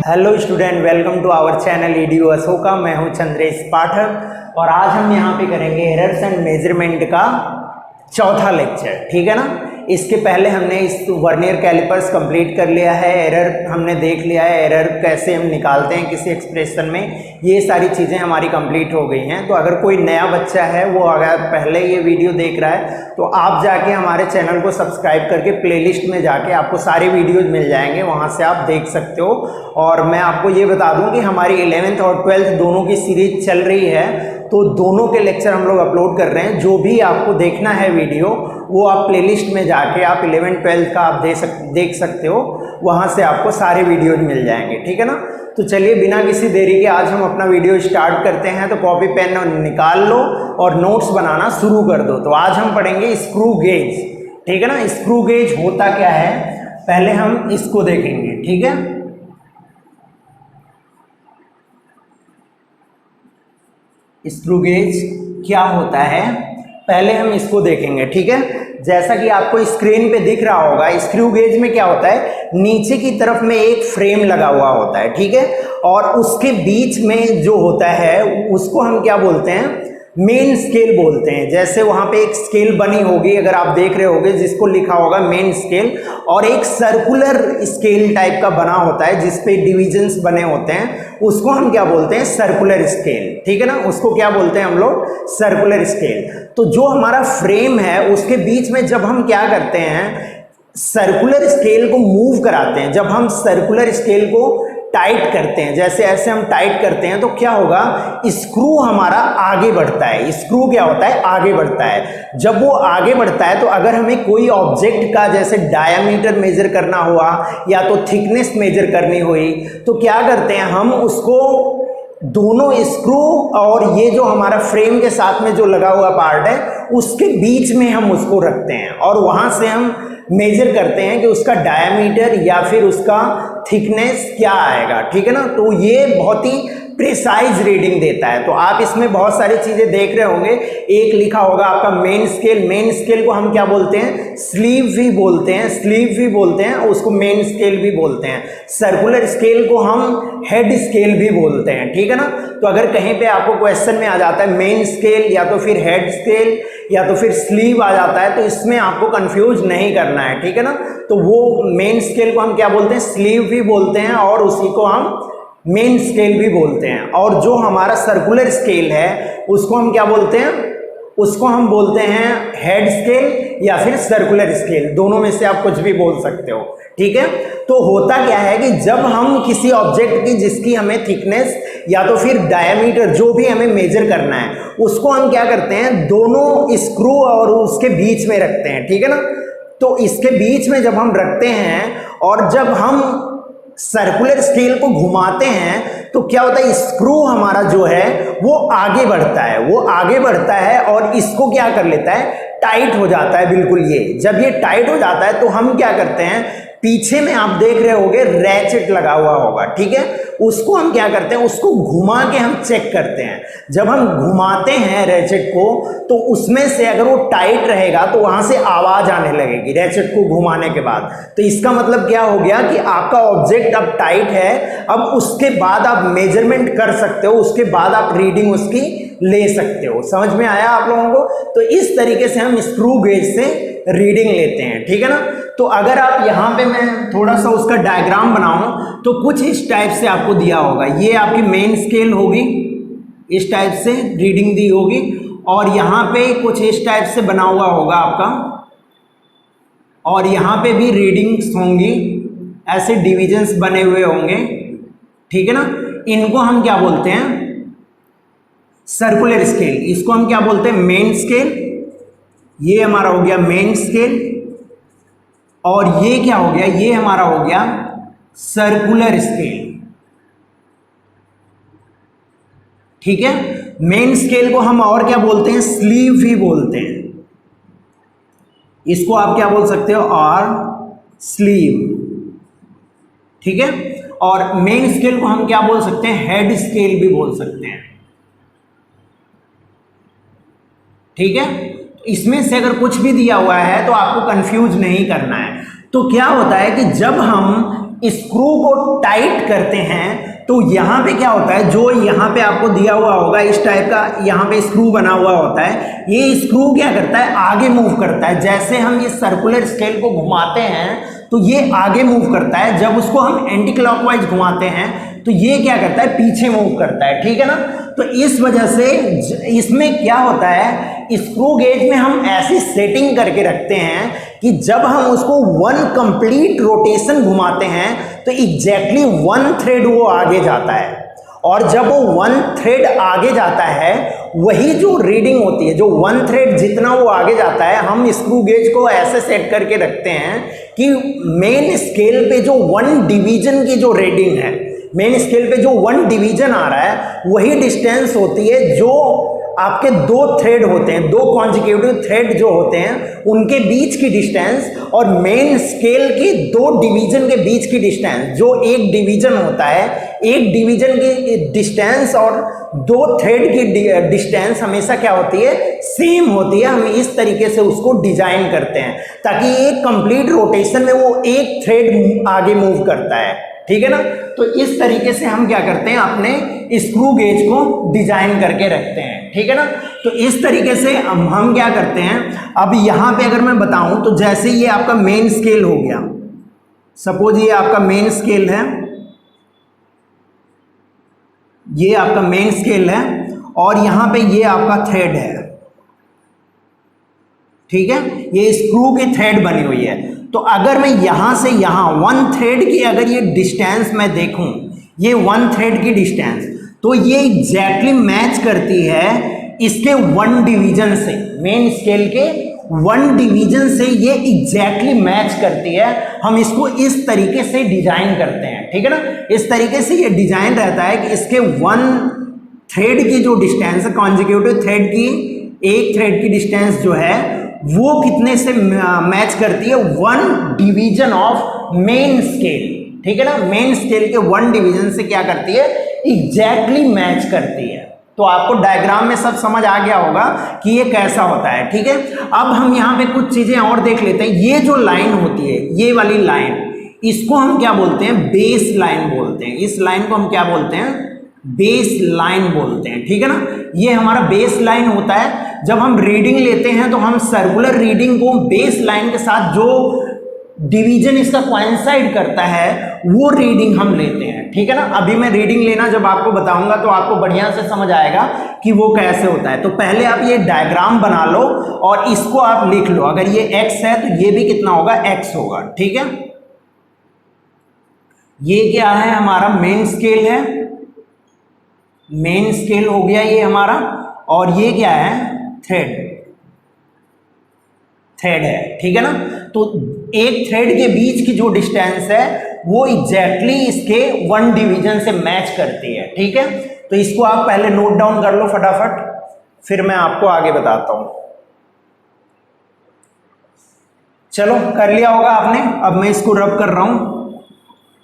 Hello student, welcome to our channel EDU Ashoka. मैं हूं चंद्रेश पाठक और आज हम यहां पे करेंगे एरर्स एंड मेजरमेंट का चौथा लेक्चर। ठीक है ना। इसके पहले हमने इस वर्नियर कैलिपर्स कंप्लीट कर लिया है, एरर हमने देख लिया है, एरर कैसे हम निकालते हैं किसी एक्सप्रेशन में, ये सारी चीज़ें हमारी कंप्लीट हो गई हैं। तो अगर कोई नया बच्चा है वो अगर पहले ये वीडियो देख रहा है तो आप जाके हमारे चैनल को सब्सक्राइब करके प्लेलिस्ट में जाके आपको सारे वीडियोज़ मिल जाएंगे, वहाँ से आप देख सकते हो। और मैं आपको ये बता दूँ कि हमारी 11th और 12th दोनों की सीरीज चल रही है, तो दोनों के लेक्चर हम लोग अपलोड कर रहे हैं। जो भी आपको देखना है वीडियो वो आप प्लेलिस्ट में जाके आप 11th 12th का आप देख सकते हो, वहाँ से आपको सारे वीडियोज मिल जाएंगे। ठीक है ना। तो चलिए बिना किसी देरी के आज हम अपना वीडियो स्टार्ट करते हैं। तो कॉपी पेन निकाल लो और नोट्स बनाना शुरू कर दो। तो आज हम पढ़ेंगे स्क्रू गेज। ठीक है ना। स्क्रू गेज होता क्या है पहले हम इसको देखेंगे। ठीक है। स्क्रू गेज क्या होता है पहले हम इसको देखेंगे। ठीक है। जैसा कि आपको स्क्रीन पे दिख रहा होगा, स्क्रू गेज में क्या होता है, नीचे की तरफ में एक फ्रेम लगा हुआ होता है। ठीक है। और उसके बीच में जो होता है उसको हम क्या बोलते हैं, मेन स्केल बोलते हैं। जैसे वहाँ पे एक स्केल बनी होगी, अगर आप देख रहे होगे, जिसको लिखा होगा मेन स्केल, और एक सर्कुलर स्केल टाइप का बना होता है जिसपे डिविजन्स बने होते हैं, उसको हम क्या बोलते हैं, सर्कुलर स्केल। ठीक है ना। उसको क्या बोलते हैं हम लोग, सर्कुलर स्केल। तो जो हमारा फ्रेम है उसके बीच में जब हम क्या करते हैं, सर्कुलर स्केल को मूव कराते हैं, जब हम सर्कुलर स्केल को टाइट करते हैं, जैसे ऐसे हम टाइट करते हैं, तो क्या होगा, स्क्रू हमारा आगे बढ़ता है। स्क्रू क्या होता है, आगे बढ़ता है। जब वो आगे बढ़ता है तो अगर हमें कोई ऑब्जेक्ट का जैसे डायामीटर मेजर करना हुआ या तो थिकनेस मेजर करनी हुई, तो क्या करते हैं हम उसको दोनों स्क्रू और ये जो हमारा फ्रेम के साथ में जो लगा हुआ पार्ट है उसके बीच में हम उसको रखते हैं और वहां से हम मेजर करते हैं कि उसका डायामीटर या फिर उसका थिकनेस क्या आएगा। ठीक है ना। तो ये बहुत ही प्रिसाइज रीडिंग देता है। तो आप इसमें बहुत सारी चीजें देख रहे होंगे। एक लिखा होगा आपका मेन स्केल। मेन स्केल को हम क्या बोलते हैं, स्लीव भी बोलते हैं, स्लीव भी बोलते हैं, उसको मेन स्केल भी बोलते हैं। सर्कुलर स्केल को हम हेड स्केल भी बोलते हैं। ठीक है ना। तो अगर कहीं पे आपको क्वेश्चन में आ जाता है मेन स्केल या तो फिर हेड स्केल या तो फिर स्लीव आ जाता है, तो इसमें आपको कंफ्यूज नहीं करना है। ठीक है ना। तो वो मेन स्केल को हम क्या बोलते हैं, स्लीव भी बोलते हैं और उसी को हम मेन स्केल भी बोलते हैं। और जो हमारा सर्कुलर स्केल है उसको हम क्या बोलते हैं, उसको हम बोलते हैं हेड स्केल या फिर सर्कुलर स्केल, दोनों में से आप कुछ भी बोल सकते हो। ठीक है। तो होता क्या है कि जब हम किसी ऑब्जेक्ट की जिसकी हमें थिकनेस या तो फिर डायमीटर जो भी हमें मेजर करना है उसको हम क्या करते हैं, दोनों स्क्रू और उसके बीच में रखते हैं। ठीक है ना। तो इसके बीच में जब हम रखते हैं और जब हम सर्कुलर स्केल को घुमाते हैं तो क्या होता है, स्क्रू हमारा जो है वो आगे बढ़ता है, वो आगे बढ़ता है और इसको क्या कर लेता है, टाइट हो जाता है बिल्कुल। ये जब ये टाइट हो जाता है तो हम क्या करते हैं, पीछे में आप देख रहे होगे रैचेट लगा हुआ होगा। ठीक है। उसको हम क्या करते हैं, उसको घुमा के हम चेक करते हैं। जब हम घुमाते हैं रैचेट को तो उसमें से अगर वो टाइट रहेगा तो वहां से आवाज आने लगेगी रैचेट को घुमाने के बाद। तो इसका मतलब क्या हो गया कि आपका ऑब्जेक्ट अब टाइट है, अब उसके बाद आप मेजरमेंट कर सकते हो, उसके बाद आप रीडिंग उसकी ले सकते हो। समझ में आया आप लोगों को। तो इस तरीके से हम स्क्रू गेज से रीडिंग लेते हैं। ठीक है ना। तो अगर आप यहाँ पे मैं थोड़ा सा उसका डायग्राम बनाऊं तो कुछ इस टाइप से आपको दिया होगा। ये आपकी मेन स्केल होगी, इस टाइप से रीडिंग दी होगी, और यहाँ पे कुछ इस टाइप से बना हुआ होगा आपका, और यहाँ पे भी रीडिंग्स होंगी, ऐसे डिविजन्स बने हुए होंगे। ठीक है ना। इनको हम क्या बोलते हैं, सर्कुलर स्केल। इसको हम क्या बोलते हैं, मेन स्केल। ये हमारा हो गया मेन स्केल, और ये क्या हो गया, ये हमारा हो गया सर्कुलर स्केल। ठीक है। मेन स्केल को हम और क्या बोलते हैं, स्लीव भी बोलते हैं। इसको आप क्या बोल सकते हो, और स्लीव। ठीक है। और मेन स्केल को हम क्या बोल सकते हैं, हेड स्केल भी बोल सकते हैं। ठीक है। इसमें से अगर कुछ भी दिया हुआ है तो आपको कंफ्यूज नहीं करना है। तो क्या होता है कि जब हम स्क्रू को टाइट करते हैं तो यहाँ पे क्या होता है, जो यहाँ पे आपको दिया हुआ होगा इस टाइप का यहाँ पे स्क्रू बना हुआ होता है, ये स्क्रू क्या करता है, आगे मूव करता है। जैसे हम ये सर्कुलर स्केल को घुमाते हैं तो ये आगे मूव करता है, जब उसको हम एंटी क्लॉकवाइज घुमाते हैं तो ये क्या करता है, पीछे मूव करता है। ठीक है ना। तो इस वजह से इसमें क्या होता है, स्क्रू गेज में हम ऐसी सेटिंग करके रखते हैं कि जब हम उसको वन कंप्लीट रोटेशन घुमाते हैं तो एग्जैक्टली वन थ्रेड वो आगे जाता है, और जब वो वन थ्रेड आगे जाता है वही जो रीडिंग होती है, जो वन थ्रेड जितना वो आगे जाता है, हम स्क्रू गेज को ऐसे सेट करके रखते हैं कि मेन स्केल पे जो वन डिवीजन की जो रीडिंग है, मेन स्केल पे जो वन डिवीजन आ रहा है वही डिस्टेंस होती है जो आपके दो थ्रेड होते हैं, दो कॉन्जिक्यूटिव थ्रेड जो होते हैं उनके बीच की डिस्टेंस, और मेन स्केल के दो डिवीजन के बीच की डिस्टेंस, जो एक डिवीजन होता है, एक डिवीजन की डिस्टेंस और दो थ्रेड की डिस्टेंस हमेशा क्या होती है, सेम होती है। हम इस तरीके से उसको डिजाइन करते हैं ताकि एक कंप्लीट रोटेशन में वो एक थ्रेड आगे मूव करता है। ठीक है ना। तो इस तरीके से हम क्या करते हैं, अपने स्क्रू गेज को डिजाइन करके रखते हैं। ठीक है ना। तो इस तरीके से हम क्या करते हैं, अब यहाँ पे अगर मैं बताऊं तो जैसे ये आपका मेन स्केल हो गया, सपोज ये आपका मेन स्केल है, ये आपका मेन स्केल है और यहाँ पे ये आपका थ्रेड है। ठीक है, ये स्क्रू की थ्रेड बनी हुई है। तो अगर मैं यहां से यहां वन थ्रेड की अगर ये डिस्टेंस मैं देखूं, ये वन थ्रेड की डिस्टेंस, तो ये एग्जैक्टली मैच करती है इसके वन डिवीजन से, मेन स्केल के वन डिवीजन से ये एग्जैक्टली मैच करती है। हम इसको इस तरीके से डिजाइन करते हैं। ठीक है ना। इस तरीके से ये डिजाइन रहता है कि इसके वन थ्रेड की जो डिस्टेंस है, कॉन्जिक्यूटिव थ्रेड की एक थ्रेड की डिस्टेंस जो है वो कितने से मैच करती है, one division of main scale. ठीक है ना। मेन स्केल के वन डिवीजन से क्या करती है, एग्जैक्टली मैच करती है। तो आपको डायग्राम में सब समझ आ गया होगा कि ये कैसा होता है। ठीक है। अब हम यहाँ पे कुछ चीजें और देख लेते हैं। ये जो लाइन होती है, ये वाली लाइन, इसको हम क्या बोलते हैं, बेस लाइन बोलते हैं। इस लाइन को हम क्या बोलते हैं, बेस लाइन बोलते हैं। ठीक है ना। ये हमारा बेस लाइन होता है। जब हम रीडिंग लेते हैं तो हम सर्कुलर रीडिंग को बेस लाइन के साथ जो डिवीजन इसका कोइंसाइड करता है वो रीडिंग हम लेते हैं। ठीक है ना। अभी मैं रीडिंग लेना जब आपको बताऊंगा तो आपको बढ़िया से समझ आएगा कि वो कैसे होता है। तो पहले आप ये डायग्राम बना लो और इसको आप लिख लो। अगर ये x है तो ये भी कितना होगा, x होगा। ठीक है। ये क्या है, हमारा मेन स्केल है, मेन स्केल हो गया ये हमारा, और ये क्या है, थ्रेड, थ्रेड है। ठीक है ना। तो एक थ्रेड के बीच की जो डिस्टेंस है वो एग्जैक्टली इसके वन डिवीजन से मैच करती है। ठीक है। तो इसको आप पहले नोट डाउन कर लो फटाफट, फिर मैं आपको आगे बताता हूं। चलो, कर लिया होगा आपने। अब मैं इसको रब कर रहा हूं।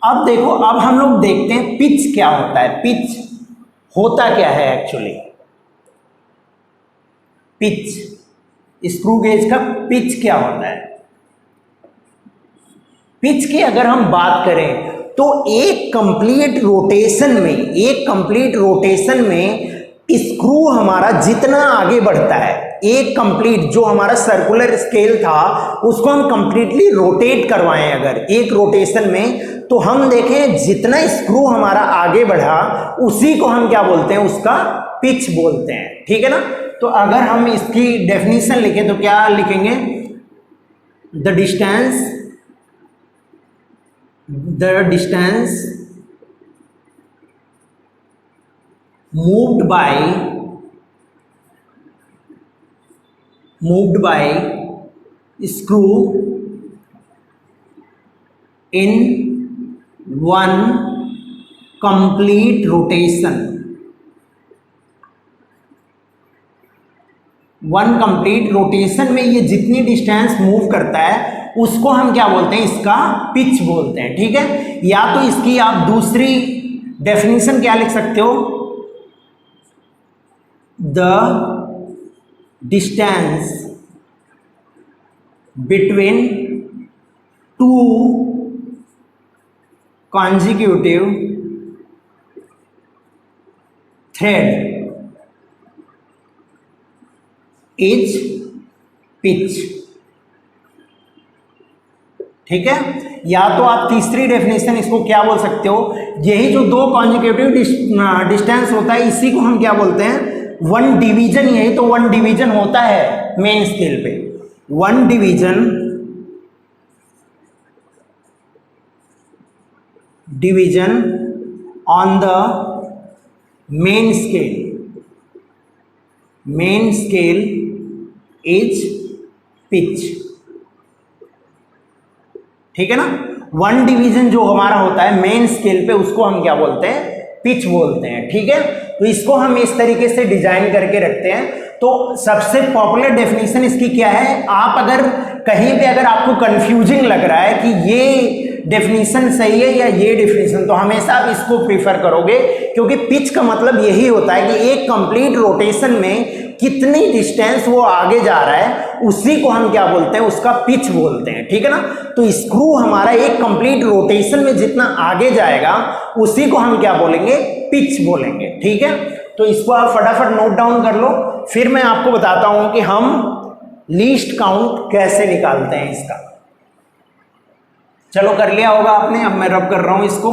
अब देखो, अब हम लोग देखते हैं पिच क्या होता है। पिच होता क्या है एक्चुअली, पिच, स्क्रू गेज का पिच क्या होता है। पिच की अगर हम बात करें तो एक कंप्लीट रोटेशन में, एक कंप्लीट रोटेशन में स्क्रू हमारा जितना आगे बढ़ता है, एक कंप्लीट जो हमारा सर्कुलर स्केल था उसको हम कंप्लीटली रोटेट करवाएं अगर एक रोटेशन में, तो हम देखें जितना स्क्रू हमारा आगे बढ़ा उसी को हम क्या बोलते हैं, उसका पिच बोलते हैं। ठीक है ना। तो अगर हम इसकी डेफिनेशन लिखें तो क्या लिखेंगे, the distance moved by screw in one complete rotation, one complete rotation में ये जितनी डिस्टेंस मूव करता है उसको हम क्या बोलते हैं, इसका पिच बोलते हैं। ठीक है। या तो इसकी आप दूसरी डेफिनेशन क्या लिख सकते हो, the distance between two consecutive thread is pitch. ठीक है, या तो आप तीसरी डेफिनेशन इसको क्या बोल सकते हो, यही जो दो कॉन्जिक्यूटिव डिस्टेंस होता है इसी को हम क्या बोलते हैं, वन डिवीजन। यही तो वन डिवीजन होता है मेन स्केल पे, one division on the main scale is pitch. ठीक है ना, वन डिवीजन जो हमारा होता है मेन स्केल पे उसको हम क्या बोलते हैं, पिच बोलते हैं। ठीक है, तो इसको हम इस तरीके से डिजाइन करके रखते हैं। तो सबसे पॉपुलर डेफिनेशन इसकी क्या है, आप अगर कहीं पे अगर आपको कंफ्यूजिंग लग रहा है कि ये डेफिनेशन सही है या ये डेफिनेशन, तो हमेशा आप इसको प्रीफर करोगे, क्योंकि पिच का मतलब यही होता है कि एक कंप्लीट रोटेशन में कितनी डिस्टेंस वो आगे जा रहा है उसी को हम क्या बोलते हैं, उसका पिच बोलते हैं। ठीक है ना, तो स्क्रू हमारा एक कंप्लीट रोटेशन में जितना आगे जाएगा उसी को हम क्या बोलेंगे, पिच बोलेंगे। ठीक है, तो इसको आप फटाफट नोट डाउन कर लो, फिर मैं आपको बताता हूं कि हम लीस्ट काउंट कैसे निकालते हैं इसका। चलो कर लिया होगा आपने, अब मैं रब कर रहा हूं इसको।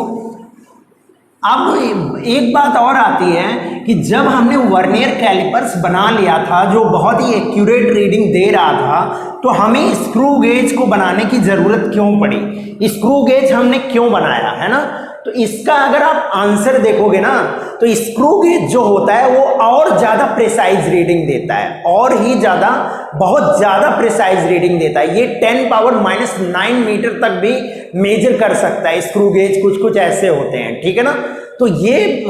अब एक बात और आती है कि जब हमने वर्नियर कैलिपर्स बना लिया था जो बहुत ही एक्यूरेट रीडिंग दे रहा था, तो हमें स्क्रू गेज को बनाने की जरूरत क्यों पड़ी, स्क्रू गेज हमने क्यों बनाया, है ना। तो इसका अगर आप आंसर देखोगे ना, तो स्क्रू गेज जो होता है वो और ज्यादा प्रिसाइज रीडिंग देता है, और ही ज्यादा, बहुत ज्यादा प्रिसाइज रीडिंग देता है। ये 10⁻⁹ मीटर तक भी मेजर कर सकता है स्क्रू गेज, कुछ कुछ ऐसे होते हैं। ठीक है ना, तो ये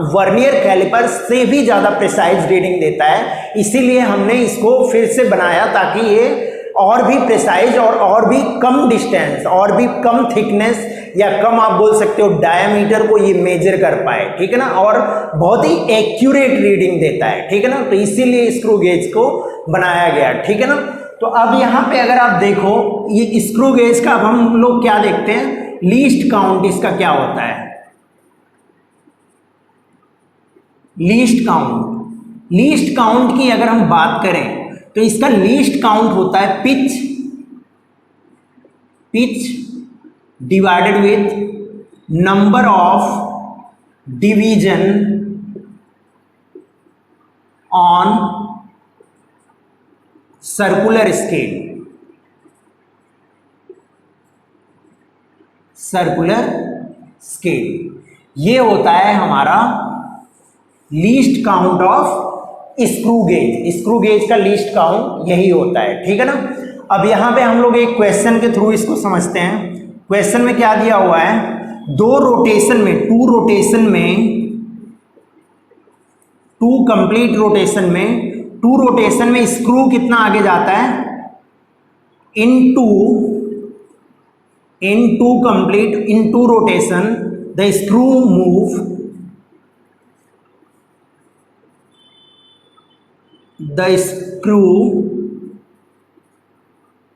वर्नियर कैलिपर से भी ज्यादा प्रिसाइज रीडिंग देता है, इसीलिए हमने इसको फिर से बनाया ताकि ये और भी प्रिसाइज और भी कम डिस्टेंस और भी कम थिकनेस या कम आप बोल सकते हो डायमीटर को ये मेजर कर पाए। ठीक है ना, और बहुत ही एक्यूरेट रीडिंग देता है। ठीक है ना, तो इसीलिए स्क्रू गेज को बनाया गया। ठीक है ना, तो अब यहाँ पे अगर आप देखो ये स्क्रू गेज का, अब हम लोग क्या देखते हैं, लीस्ट काउंट इसका क्या होता है। लीस्ट काउंट की अगर हम बात करें तो इसका लीस्ट काउंट होता है pitch divided with number of division on circular scale. ये होता है हमारा least count of screw gauge का लीस्ट काउंट यही होता है। ठीक है ना, अब यहां पे हम लोग एक क्वेश्चन के थ्रू इसको समझते हैं। क्वेश्चन में क्या दिया हुआ है, टू कंप्लीट रोटेशन में स्क्रू कितना आगे जाता है, in two rotation the screw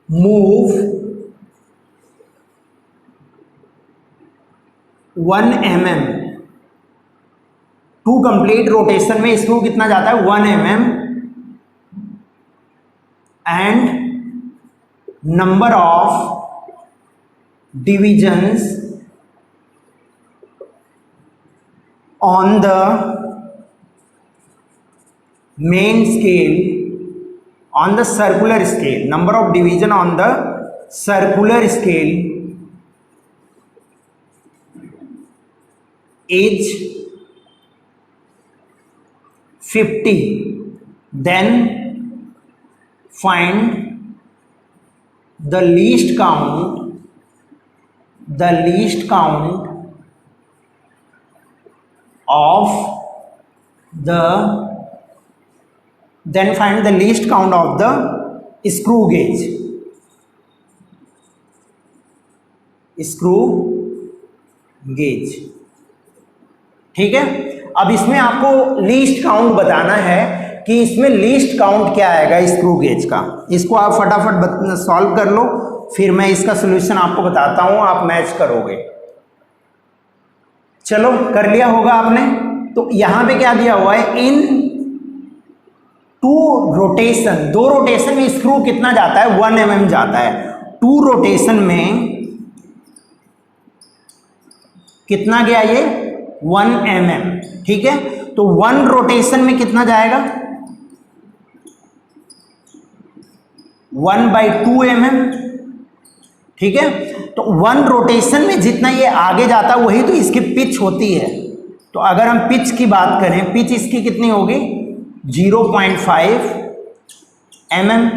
move one mm। Two complete rotation में स्क्रू कितना जाता है, 1 mm, and number of divisions on the main scale on the circular scale, number of division on the circular scale is 50, then find the least count of the screw gauge। ठीक है, अब इसमें आपको least count बताना है कि इसमें least count क्या आएगा स्क्रू गेज का। इसको आप फटाफट सॉल्व कर लो, फिर मैं इसका सॉल्यूशन आपको बताता हूं, आप मैच करोगे। चलो कर लिया होगा आपने। तो यहां पे क्या दिया हुआ है, इन 2 रोटेशन, 2 रोटेशन में स्क्रू कितना जाता है, 1 mm जाता है। 2 रोटेशन में कितना गया ये, 1 mm, ठीक है। तो 1 रोटेशन में कितना जाएगा, 1/2 mm, ठीक है। तो 1 रोटेशन में जितना ये आगे जाता है वही तो इसकी पिच होती है। तो अगर हम पिच की बात करें, पिच इसकी कितनी होगी, 0.5 mm,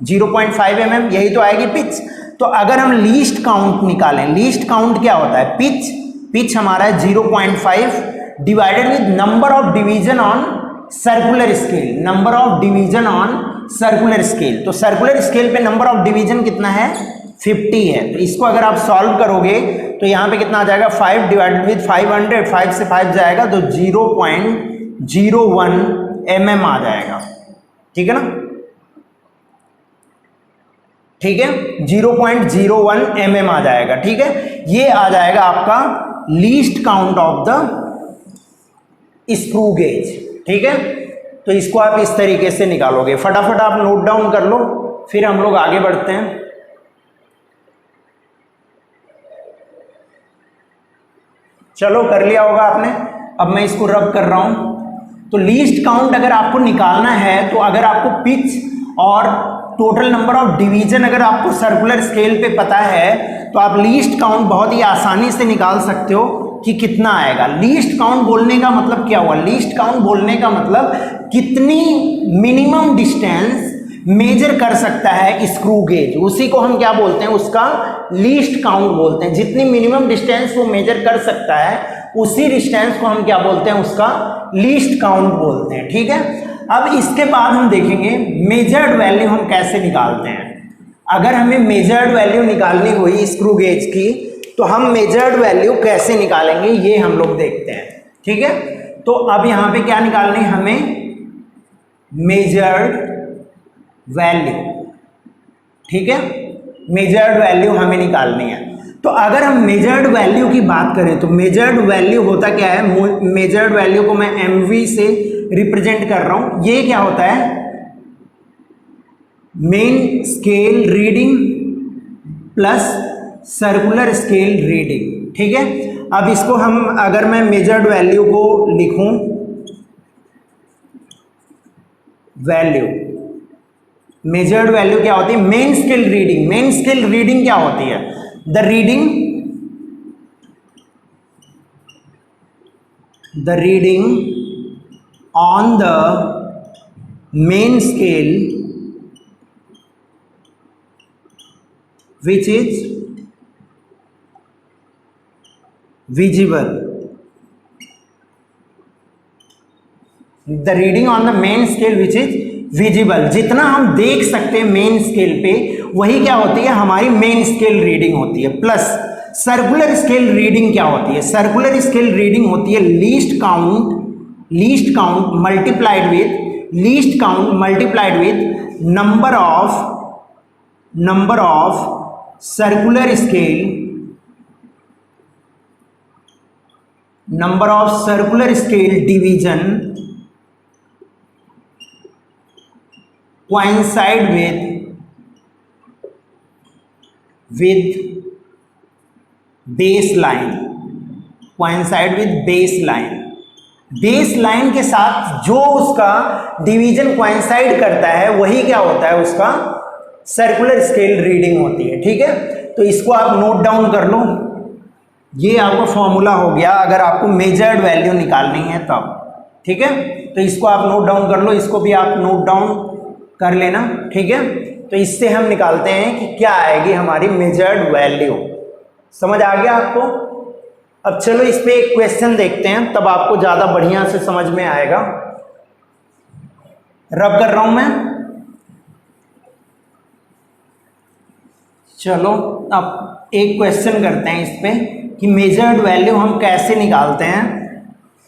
0.5 mm, यही तो आएगी पिच। तो अगर हम लीस्ट काउंट निकालें, लीस्ट काउंट क्या होता है, पिच, पिच हमारा है 0.5 divided with number of division on circular scale, number of division on circular scale. तो सर्कुलर स्केल पे नंबर ऑफ डिवीजन कितना है, 50 है। तो इसको अगर आप सॉल्व करोगे तो यहाँ पे कितना आ जाएगा, 5 डिवाइडेड विद 500, 5 से 5 जाएगा तो 0.01 mm आ जाएगा, ठीक है ना, ठीक है, 0.01 mm आ जाएगा, ठीक है। ये आ जाएगा आपका least count of the screw gauge, ठीक है। तो इसको आप इस तरीके से निकालोगे, फटाफट आप नोट डाउन कर लो, फिर हम लोग आगे बढ़ते हैं। चलो कर लिया होगा आपने, अब मैं इसको रब कर रहा हूं। तो लीस्ट काउंट अगर आपको निकालना है, तो अगर आपको पिच और टोटल नंबर ऑफ डिवीजन अगर आपको सर्कुलर स्केल पे पता है, तो आप लीस्ट काउंट बहुत ही आसानी से निकाल सकते हो कि कितना आएगा। लीस्ट काउंट बोलने का मतलब क्या हुआ, लीस्ट काउंट बोलने का मतलब कितनी मिनिमम डिस्टेंस मेजर कर सकता है स्क्रू गेज, उसी को हम क्या बोलते हैं, उसका लीस्ट काउंट बोलते हैं। जितनी मिनिमम डिस्टेंस वो मेजर कर सकता है उसी डिस्टेंस को हम क्या बोलते हैं, उसका लीस्ट काउंट बोलते हैं, ठीक है। अब इसके बाद हम देखेंगे मेजर्ड वैल्यू हम कैसे निकालते हैं। अगर हमें मेजर्ड वैल्यू निकालनी हुई स्क्रू गेज की, तो हम मेजर्ड वैल्यू कैसे निकालेंगे ये हम लोग देखते हैं, ठीक है। तो अब यहां पे क्या निकालनी है हमें, मेजर्ड वैल्यू, ठीक है, मेजर्ड वैल्यू हमें निकालनी है। तो अगर हम मेजर्ड वैल्यू की बात करें तो मेजर्ड वैल्यू होता क्या है, मेजर्ड वैल्यू को मैं MV से रिप्रेजेंट कर रहा हूं। ये क्या होता है, main scale reading plus circular scale reading, ठीक है। अब इसको हम, अगर मैं मेजर्ड वैल्यू को लिखूं, वैल्यू, मेजर्ड वैल्यू क्या होती है, main scale reading. Main scale reading क्या होती है, the reading on the main scale which is visible, the reading on the main scale which is visible, जितना हम देख सकते हैं मेन स्केल पे वही क्या होती है, हमारी मेन स्केल रीडिंग होती है। प्लस सर्कुलर स्केल रीडिंग क्या होती है, सर्कुलर स्केल रीडिंग होती है least count multiplied with number of circular scale division coincide with baseline के साथ जो उसका डिवीजन कोइंसाइड करता है वही क्या होता है, उसका सर्कुलर स्केल रीडिंग होती है, ठीक है। तो इसको आप नोट डाउन कर लो, ये आपका फॉर्मूला हो गया अगर आपको मेजर्ड वैल्यू निकालनी है तब, ठीक है। तो इसको आप नोट डाउन कर लो, इसको भी आप नोट डाउन कर लेना, ठीक है। तो इससे हम निकालते हैं कि क्या आएगी हमारी मेजर्ड वैल्यू। समझ आ गया आपको। अब चलो इस पे एक क्वेश्चन देखते हैं, तब आपको ज़्यादा बढ़िया से समझ में आएगा। रब कर रहा हूं मैं। चलो अब एक क्वेश्चन करते हैं इस पे कि मेजर्ड वैल्यू हम कैसे निकालते हैं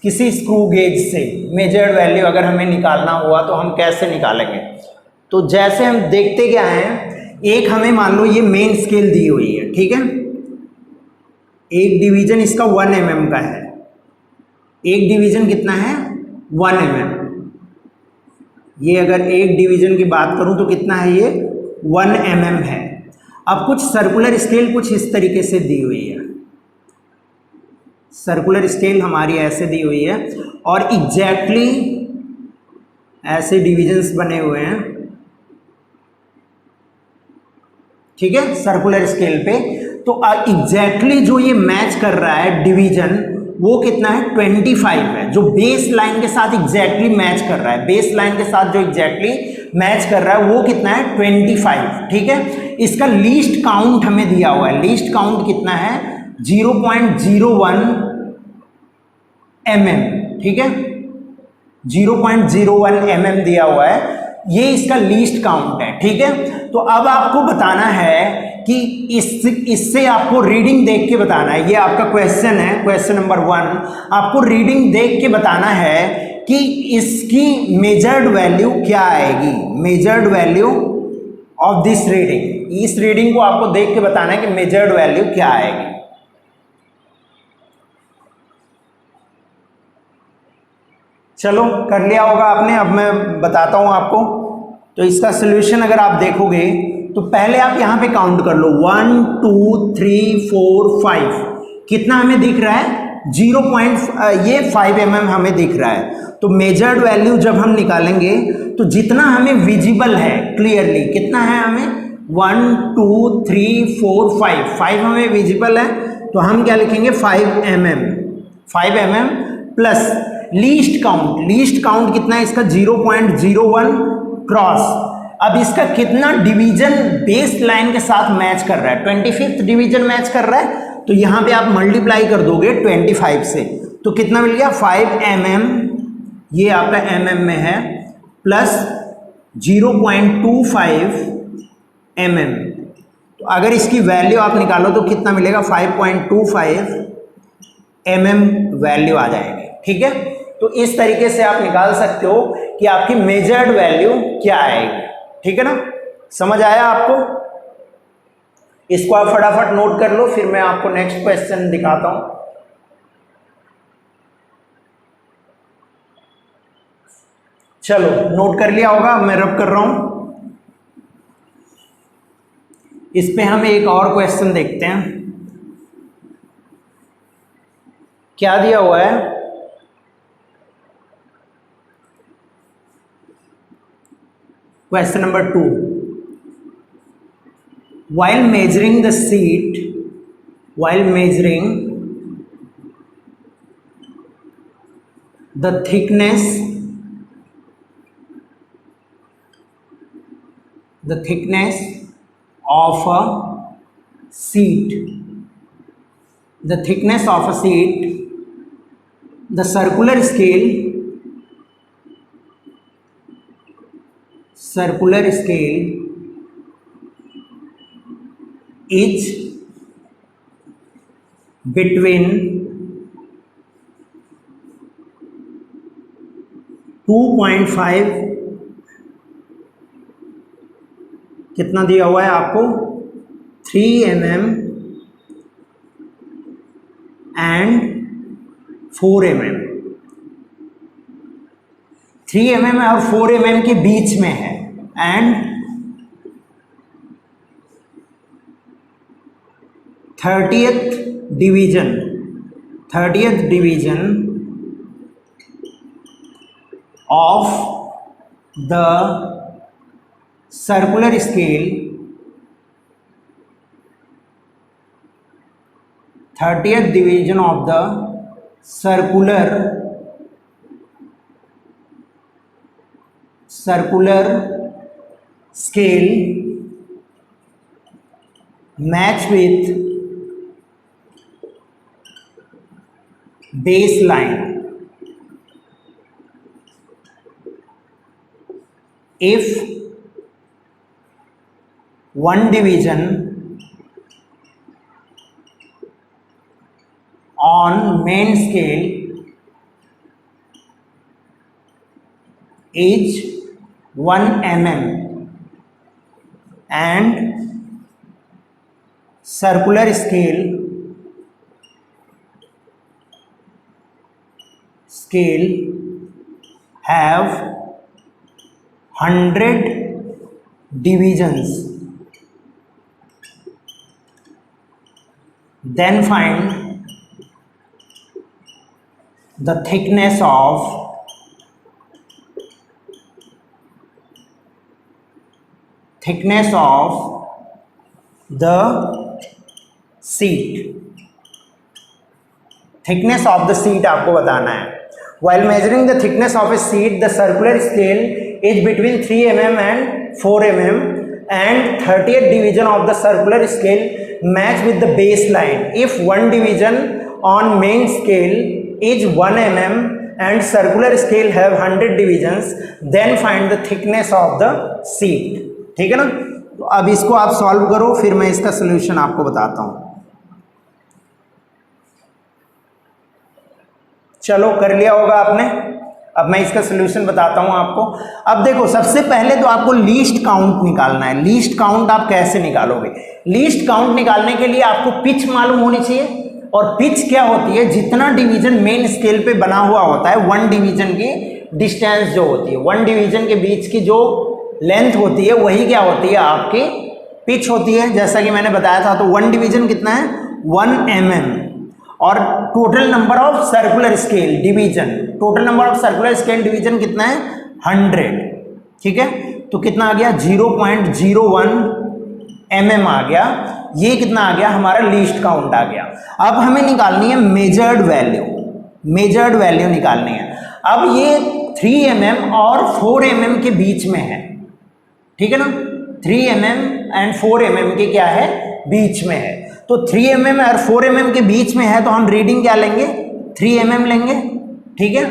किसी स्क्रू गेज से। मेजर्ड वैल्यू अगर हमें निकालना हुआ तो हम कैसे निकालेंगे। तो जैसे हम देखते क्या हैं, एक हमें मान लो ये मेन स्केल दी हुई है, ठीक है। एक डिवीजन इसका 1 mm का है, एक डिवीजन कितना है 1 mm। ये अगर एक डिवीजन की बात करूं तो कितना है ये 1 mm है। अब कुछ सर्कुलर स्केल कुछ इस तरीके से दी हुई है, सर्कुलर स्केल हमारी ऐसे दी हुई है और एग्जैक्टली ऐसे डिविजन्स बने हुए हैं, ठीक है, सर्कुलर स्केल पे। तो एग्जैक्टली जो ये मैच कर रहा है डिवीजन वो कितना है 25 है, जो बेस लाइन के साथ एग्जैक्टली मैच कर रहा है, बेस लाइन के साथ जो एग्जैक्टली मैच कर रहा है वो कितना है 25, ठीक है। इसका लीस्ट काउंट हमें दिया हुआ है, लीस्ट काउंट कितना है 0.01 mm, ठीक है, 0.01 mm दिया हुआ है, ये इसका लीस्ट काउंट है, ठीक है। तो अब आपको बताना है कि इससे आपको रीडिंग देख के बताना है, ये आपका क्वेश्चन है, क्वेश्चन नंबर 1। आपको रीडिंग देख के बताना है कि इसकी मेजर्ड वैल्यू क्या आएगी, measured value of this reading, इस रीडिंग को आपको देख के बताना है कि मेजर्ड वैल्यू क्या आएगी। चलो कर लिया होगा आपने, अब मैं बताता हूं आपको। तो इसका सोल्यूशन अगर आप देखोगे तो पहले आप यहां पे काउंट कर लो 1 2 3 4 5, कितना हमें दिख रहा है 5 mm हमें दिख रहा है। तो मेजर्ड वैल्यू जब हम निकालेंगे तो जितना हमें विजिबल है क्लियरली, कितना है हमें 1 2 3 4 5 हमें विजिबल है, तो हम क्या लिखेंगे 5 mm plus least count, least count कितना है इसका 0.01 क्रॉस। अब इसका कितना डिवीजन बेस लाइन के साथ मैच कर रहा है, 25th डिवीजन मैच कर रहा है, तो यहां पे आप मल्टीप्लाई कर दोगे 25 से, तो कितना मिल गया 5 mm, ये आपका mm में है, प्लस 0.25 mm। तो अगर इसकी वैल्यू आप निकालो तो कितना मिलेगा 5.25 mm वैल्यू आ जाएगी, ठीक है। तो इस तरीके से आप निकाल सकते हो कि आपकी मेजर्ड वैल्यू क्या आएगी, ठीक है ना, समझ आया आपको। इसको आप फटाफट नोट कर लो, फिर मैं आपको नेक्स्ट क्वेश्चन दिखाता हूं। चलो नोट कर लिया होगा, मैं रब कर रहा हूं। इस पे हम एक और क्वेश्चन देखते हैं, क्या दिया हुआ है। Question number 2, while measuring the seat, while measuring the thickness of a seat, the thickness of a seat, the circular scale is between 2.5, कितना दिया हुआ है आपको 3 mm एंड 4 mm, 3 mm और 4 mm के बीच में है, and 30th division of the circular scale, 30th division of the circular scale match with baseline if one division on main scale is 1 mm and circular scale scale have 100 divisions, then find the thickness of the seat. Thickness of the seat आपको बताना है. While measuring the thickness of a sheet, the circular scale is between 3 mm and 4 mm, and 30th division of the circular scale match with the baseline. If one division on main scale is 1 mm and circular scale have 100 divisions, then find the thickness of the sheet. ठीक है ना. तो अब इसको आप solve करो, फिर मैं इसका सोल्यूशन आपको बताता हूं. चलो, कर लिया होगा आपने. अब मैं इसका सोल्यूशन बताता हूं आपको. अब देखो, सबसे पहले तो आपको लीस्ट काउंट निकालना है. लीस्ट काउंट आप कैसे निकालोगे? लीस्ट काउंट निकालने के लिए आपको पिच मालूम होनी चाहिए. और पिच क्या होती है? जितना डिवीजन मेन स्केल पे बना हुआ होता है, वन डिवीजन की डिस्टेंस जो होती है, वन डिवीजन के बीच की जो लेंथ होती है, वही क्या होती है? आपकी पिच होती है. जैसा कि मैंने बताया था, तो वन डिवीजन कितना है? 1 mm. और total number of circular scale division, total number of circular scale division कितना है? 100. ठीक है, तो कितना आ गया? 0.01 mm आ गया. ये कितना आ गया? हमारा लीस्ट काउंट आ गया. अब हमें निकालनी है मेजर्ड वैल्यू. मेजर्ड वैल्यू निकालनी है. अब ये 3 mm और 4 mm के बीच में है. ठीक है ना. 3 mm एंड 4 mm के क्या है? बीच में है. तो 3 mm और 4 mm के बीच में है, तो हम रीडिंग क्या लेंगे? 3 mm लेंगे. ठीक है,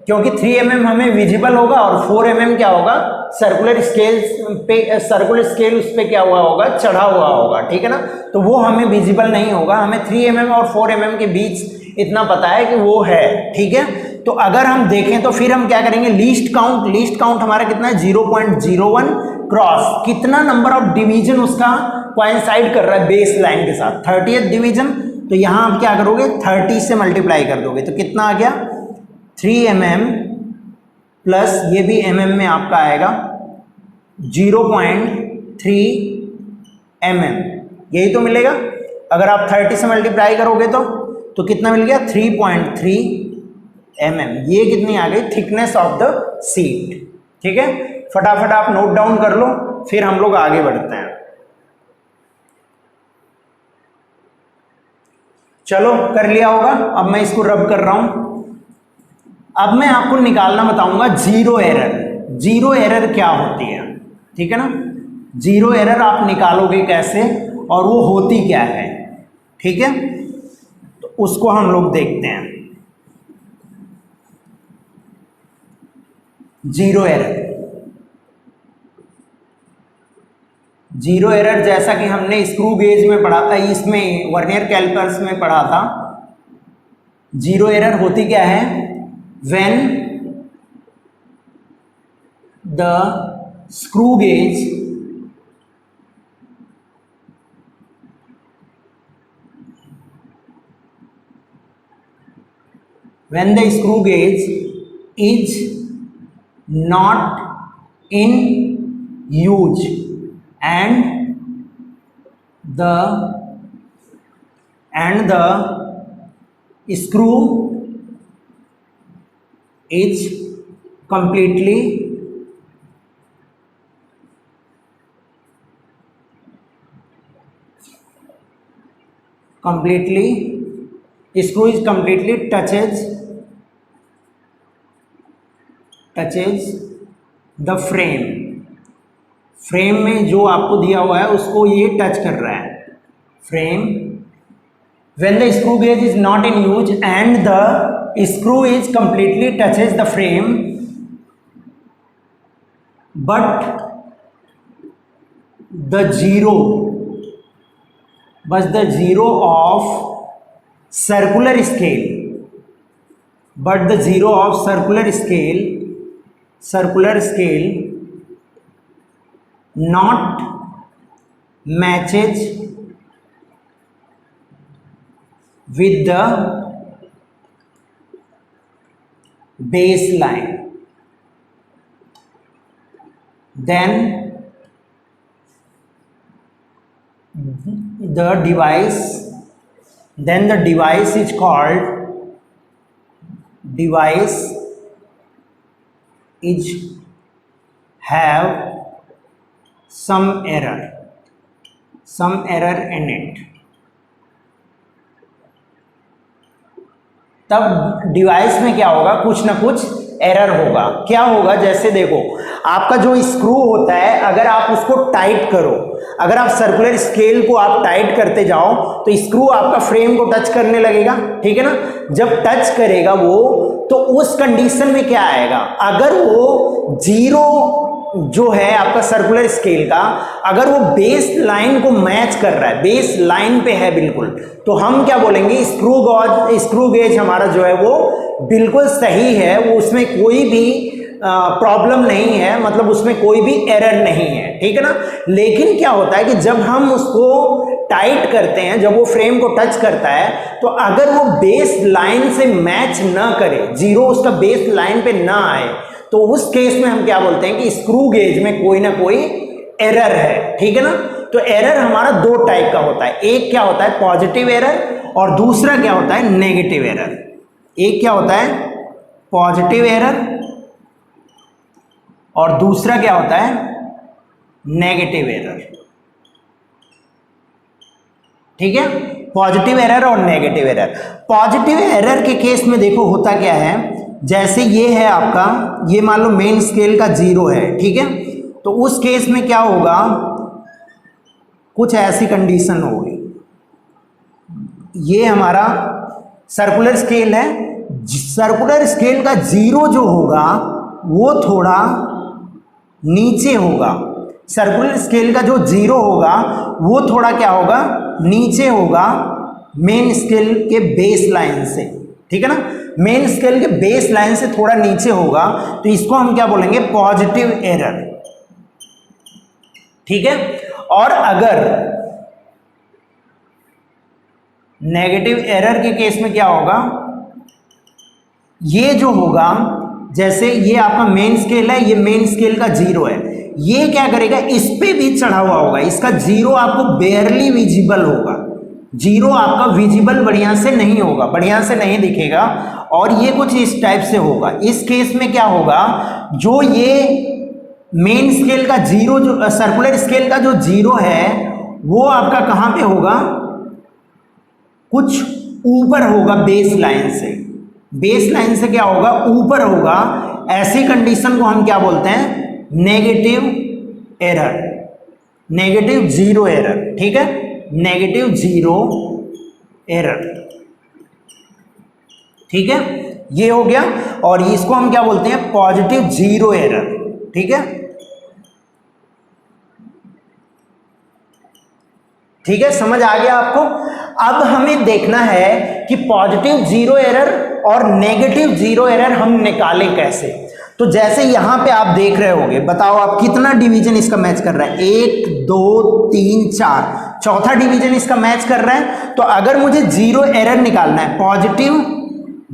क्योंकि 3 mm हमें विजिबल होगा और 4 mm क्या होगा? सर्कुलर स्केल पे, सर्कुलर स्केल उस पे क्या हुआ होगा? चढ़ा हुआ होगा. ठीक है ना. तो वो हमें विजिबल नहीं होगा. हमें 3 mm और 4 mm के बीच इतना पता है कि वो है. ठीक है, तो अगर हम देखें तो फिर हम क्या करेंगे? Least count. लीस्ट काउंट हमारा कितना है? 0.01 क्रॉस. कितना नंबर ऑफ डिवीजन उसका कोइंसाइड कर रहा है बेस लाइन के साथ? 30th division. तो यहां आप क्या करोगे? 30 से मल्टीप्लाई कर दोगे. तो कितना आ गया? 3 mm प्लस ये भी mm में आपका आएगा 0.3 mm. यही तो मिलेगा. अगर आप 30 से मल्टीप्लाई करोगे तो कितना मिल गया? 3.3 mm. ये कितनी आ गई? Thickness of the seat. ठीक है, फटाफट आप नोट डाउन कर लो, फिर हम लोग आगे बढ़ते हैं. चलो, कर लिया होगा. अब मैं इसको रब कर रहा हूं. अब मैं आपको निकालना बताऊंगा जीरो एरर. जीरो एरर क्या होती है? ठीक है ना. जीरो एरर आप निकालोगे कैसे और वो होती क्या है? ठीक है, तो उसको हम लोग देखते हैं. Zero error. जीरो एरर जैसा कि हमने स्क्रू गेज में पढ़ा था, इसमें वर्नियर कैलिपर्स में पढ़ा था. जीरो एरर होती क्या है? When the screw gauge is not in use and the screw is completely touches the frame. Frame में जो आपको दिया हुआ है उसको ये टच कर रहा है. Frame. when the screw gauge is not in use and the screw is completely touches the frame, but the zero of circular scale, not matches with the baseline, then the device is called device is have some error in it. तब device में क्या होगा, कुछ ना कुछ error होगा। क्या होगा, जैसे देखो आपका जो स्क्रू होता है, अगर आप उसको टाइट करो, अगर आप सर्कुलर स्केल को आप टाइट करते जाओ तो स्क्रू आपका फ्रेम को टच करने लगेगा, ठीक है ना। जब टच करेगा वो, तो उस कंडीशन में क्या आएगा, अगर वो जीरो जो है आपका सर्कुलर स्केल का, अगर वो बेस लाइन को मैच कर रहा है, बेस लाइन पे है बिल्कुल, तो हम क्या बोलेंगे, स्क्रू गेज हमारा जो है वो बिल्कुल सही है, वो उसमें कोई भी प्रॉब्लम नहीं है, मतलब उसमें कोई भी एरर नहीं है, ठीक है ना। लेकिन क्या होता है कि जब हम उसको टाइट करते हैं, जब वो फ्रेम को टच करता है, तो अगर वो बेस लाइन से मैच ना करे, जीरो उसका बेस लाइन पे ना आए, तो उस केस में हम क्या बोलते हैं कि स्क्रू गेज में कोई ना कोई एरर है, ठीक है ना। तो एरर हमारा दो टाइप का होता है, एक क्या होता है पॉजिटिव एरर और दूसरा क्या होता है नेगेटिव एरर। एक क्या होता है पॉजिटिव एरर और दूसरा क्या होता है नेगेटिव एरर, ठीक है। पॉजिटिव एरर और नेगेटिव एरर। पॉजिटिव एरर के केस में देखो होता क्या है, जैसे ये है आपका, ये मान लो मेन स्केल का जीरो है, ठीक है। तो उस केस में क्या होगा, कुछ ऐसी कंडीशन होगी, ये हमारा सर्कुलर स्केल है, सर्कुलर स्केल का जीरो जो होगा वो थोड़ा नीचे होगा, सर्कुलर स्केल का जो जीरो होगा वो थोड़ा क्या होगा नीचे होगा मेन स्केल के बेस लाइन से, ठीक है ना। मेन स्केल के बेस लाइन से थोड़ा नीचे होगा, तो इसको हम क्या बोलेंगे पॉजिटिव एरर, ठीक है। और अगर नेगेटिव एरर के केस में क्या होगा, ये जो होगा, जैसे ये आपका मेन स्केल है, ये मेन स्केल का जीरो है, ये क्या करेगा इस पे भी चढ़ा हुआ होगा, इसका जीरो आपको बेयरली विजिबल होगा, जीरो आपका विजिबल बढ़िया से नहीं होगा, बढ़िया से नहीं दिखेगा, और ये कुछ इस टाइप से होगा। इस केस में क्या होगा, जो ये मेन स्केल का जीरो, जो सर्कुलर स्केल का जो जीरो है वो आपका कहाँ पे होगा, कुछ ऊपर होगा बेस लाइन से, बेस लाइन से क्या होगा ऊपर होगा। ऐसी कंडीशन को हम क्या बोलते हैं negative error, negative zero error, ठीक है, नेगेटिव जीरो एरर, ठीक है, ये हो गया। और इसको हम क्या बोलते हैं पॉजिटिव जीरो एरर, ठीक है, ठीक है, समझ आ गया आपको। अब हमें देखना है कि पॉजिटिव जीरो एरर और नेगेटिव जीरो एरर हम निकालें कैसे। तो जैसे यहां पे आप देख रहे होंगे, बताओ आप कितना डिवीजन इसका मैच कर रहा है, 1 2 3 4, चौथा डिवीजन इसका मैच कर रहा है। तो अगर मुझे जीरो एरर निकालना है, पॉजिटिव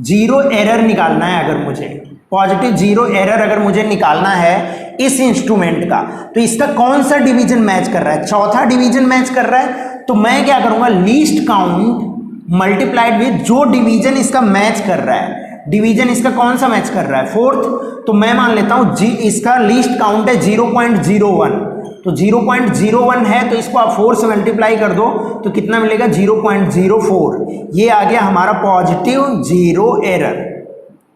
जीरो एरर निकालना है, अगर मुझे पॉजिटिव जीरो एरर अगर मुझे निकालना है इस इंस्ट्रूमेंट का, तो इसका कौन सा डिवीजन मैच कर रहा है, चौथा डिवीजन मैच कर रहा है। तो मैं क्या करूंगा, लीस्ट काउंट मल्टीप्लाइड विद जो डिवीजन इसका मैच कर रहा है, डिवीजन इसका कौन सा मैच कर रहा है फोर्थ, तो मैं मान लेता हूं जी इसका लीस्ट काउंट है 0.01, तो 0.01 है, तो इसको आप 4 से मल्टीप्लाई कर दो तो कितना मिलेगा 0.04। ये आ गया हमारा पॉजिटिव जीरो एरर,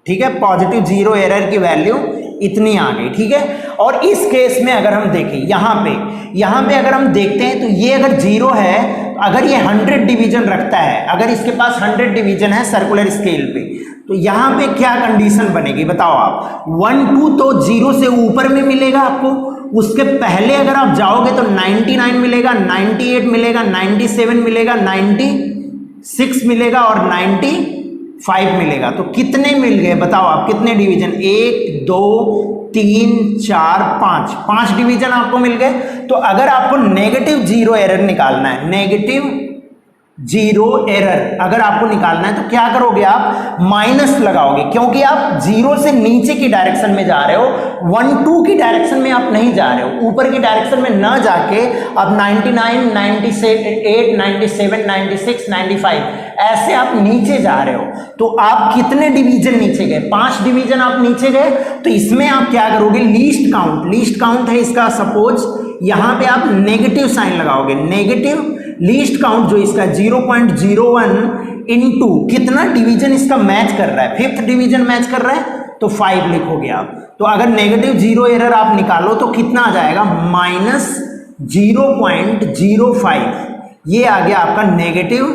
ठीक है, पॉजिटिव जीरो एरर की वैल्यू इतनी आ गई, ठीक है। और इस केस में अगर हम देखें यहाँ पे अगर हम देखते हैं तो ये अगर जीरो है, अगर ये 100 डिवीजन रखता है, अगर इसके पास 100 डिवीजन है सर्कुलर स्केल पे, तो यहाँ पे क्या कंडीशन बनेगी बताओ आप। 1 2 तो जीरो से ऊपर में मिलेगा आपको, उसके पहले अगर आप जाओगे तो 99 मिलेगा, 98 मिलेगा, 97 मिलेगा, 96 मिलेगा और 95 मिलेगा। तो कितने मिल गए बताओ आप, कितने डिवीजन, 1 2 3 4 5 डिवीजन आपको मिल गए। तो अगर आपको नेगेटिव जीरो एरर निकालना है, नेगेटिव जीरो एरर अगर आपको निकालना है तो क्या करोगे, आप माइनस लगाओगे, क्योंकि आप जीरो से नीचे की डायरेक्शन में जा रहे हो, 1 2 की डायरेक्शन में आप नहीं जा रहे हो, ऊपर की डायरेक्शन में ना जाके आप 99 98 97 96 95 ऐसे आप नीचे जा रहे हो। तो आप कितने डिवीजन नीचे गए, 5 डिवीजन आप नीचे गए। तो इसमें आप क्या करोगे, लीस्ट काउंट है इसका, सपोज यहां पे आप नेगेटिव साइन लगाओगे, नेगेटिव लीस्ट काउंट जो इसका 0.01 इंटू कितना डिवीजन इसका मैच कर रहा है, 5th डिवीजन मैच कर रहा है तो 5 लिखोगे आप। तो अगर नेगेटिव जीरो एरर आप निकालो तो कितना आ जाएगा, -0.05, ये आ गया आपका नेगेटिव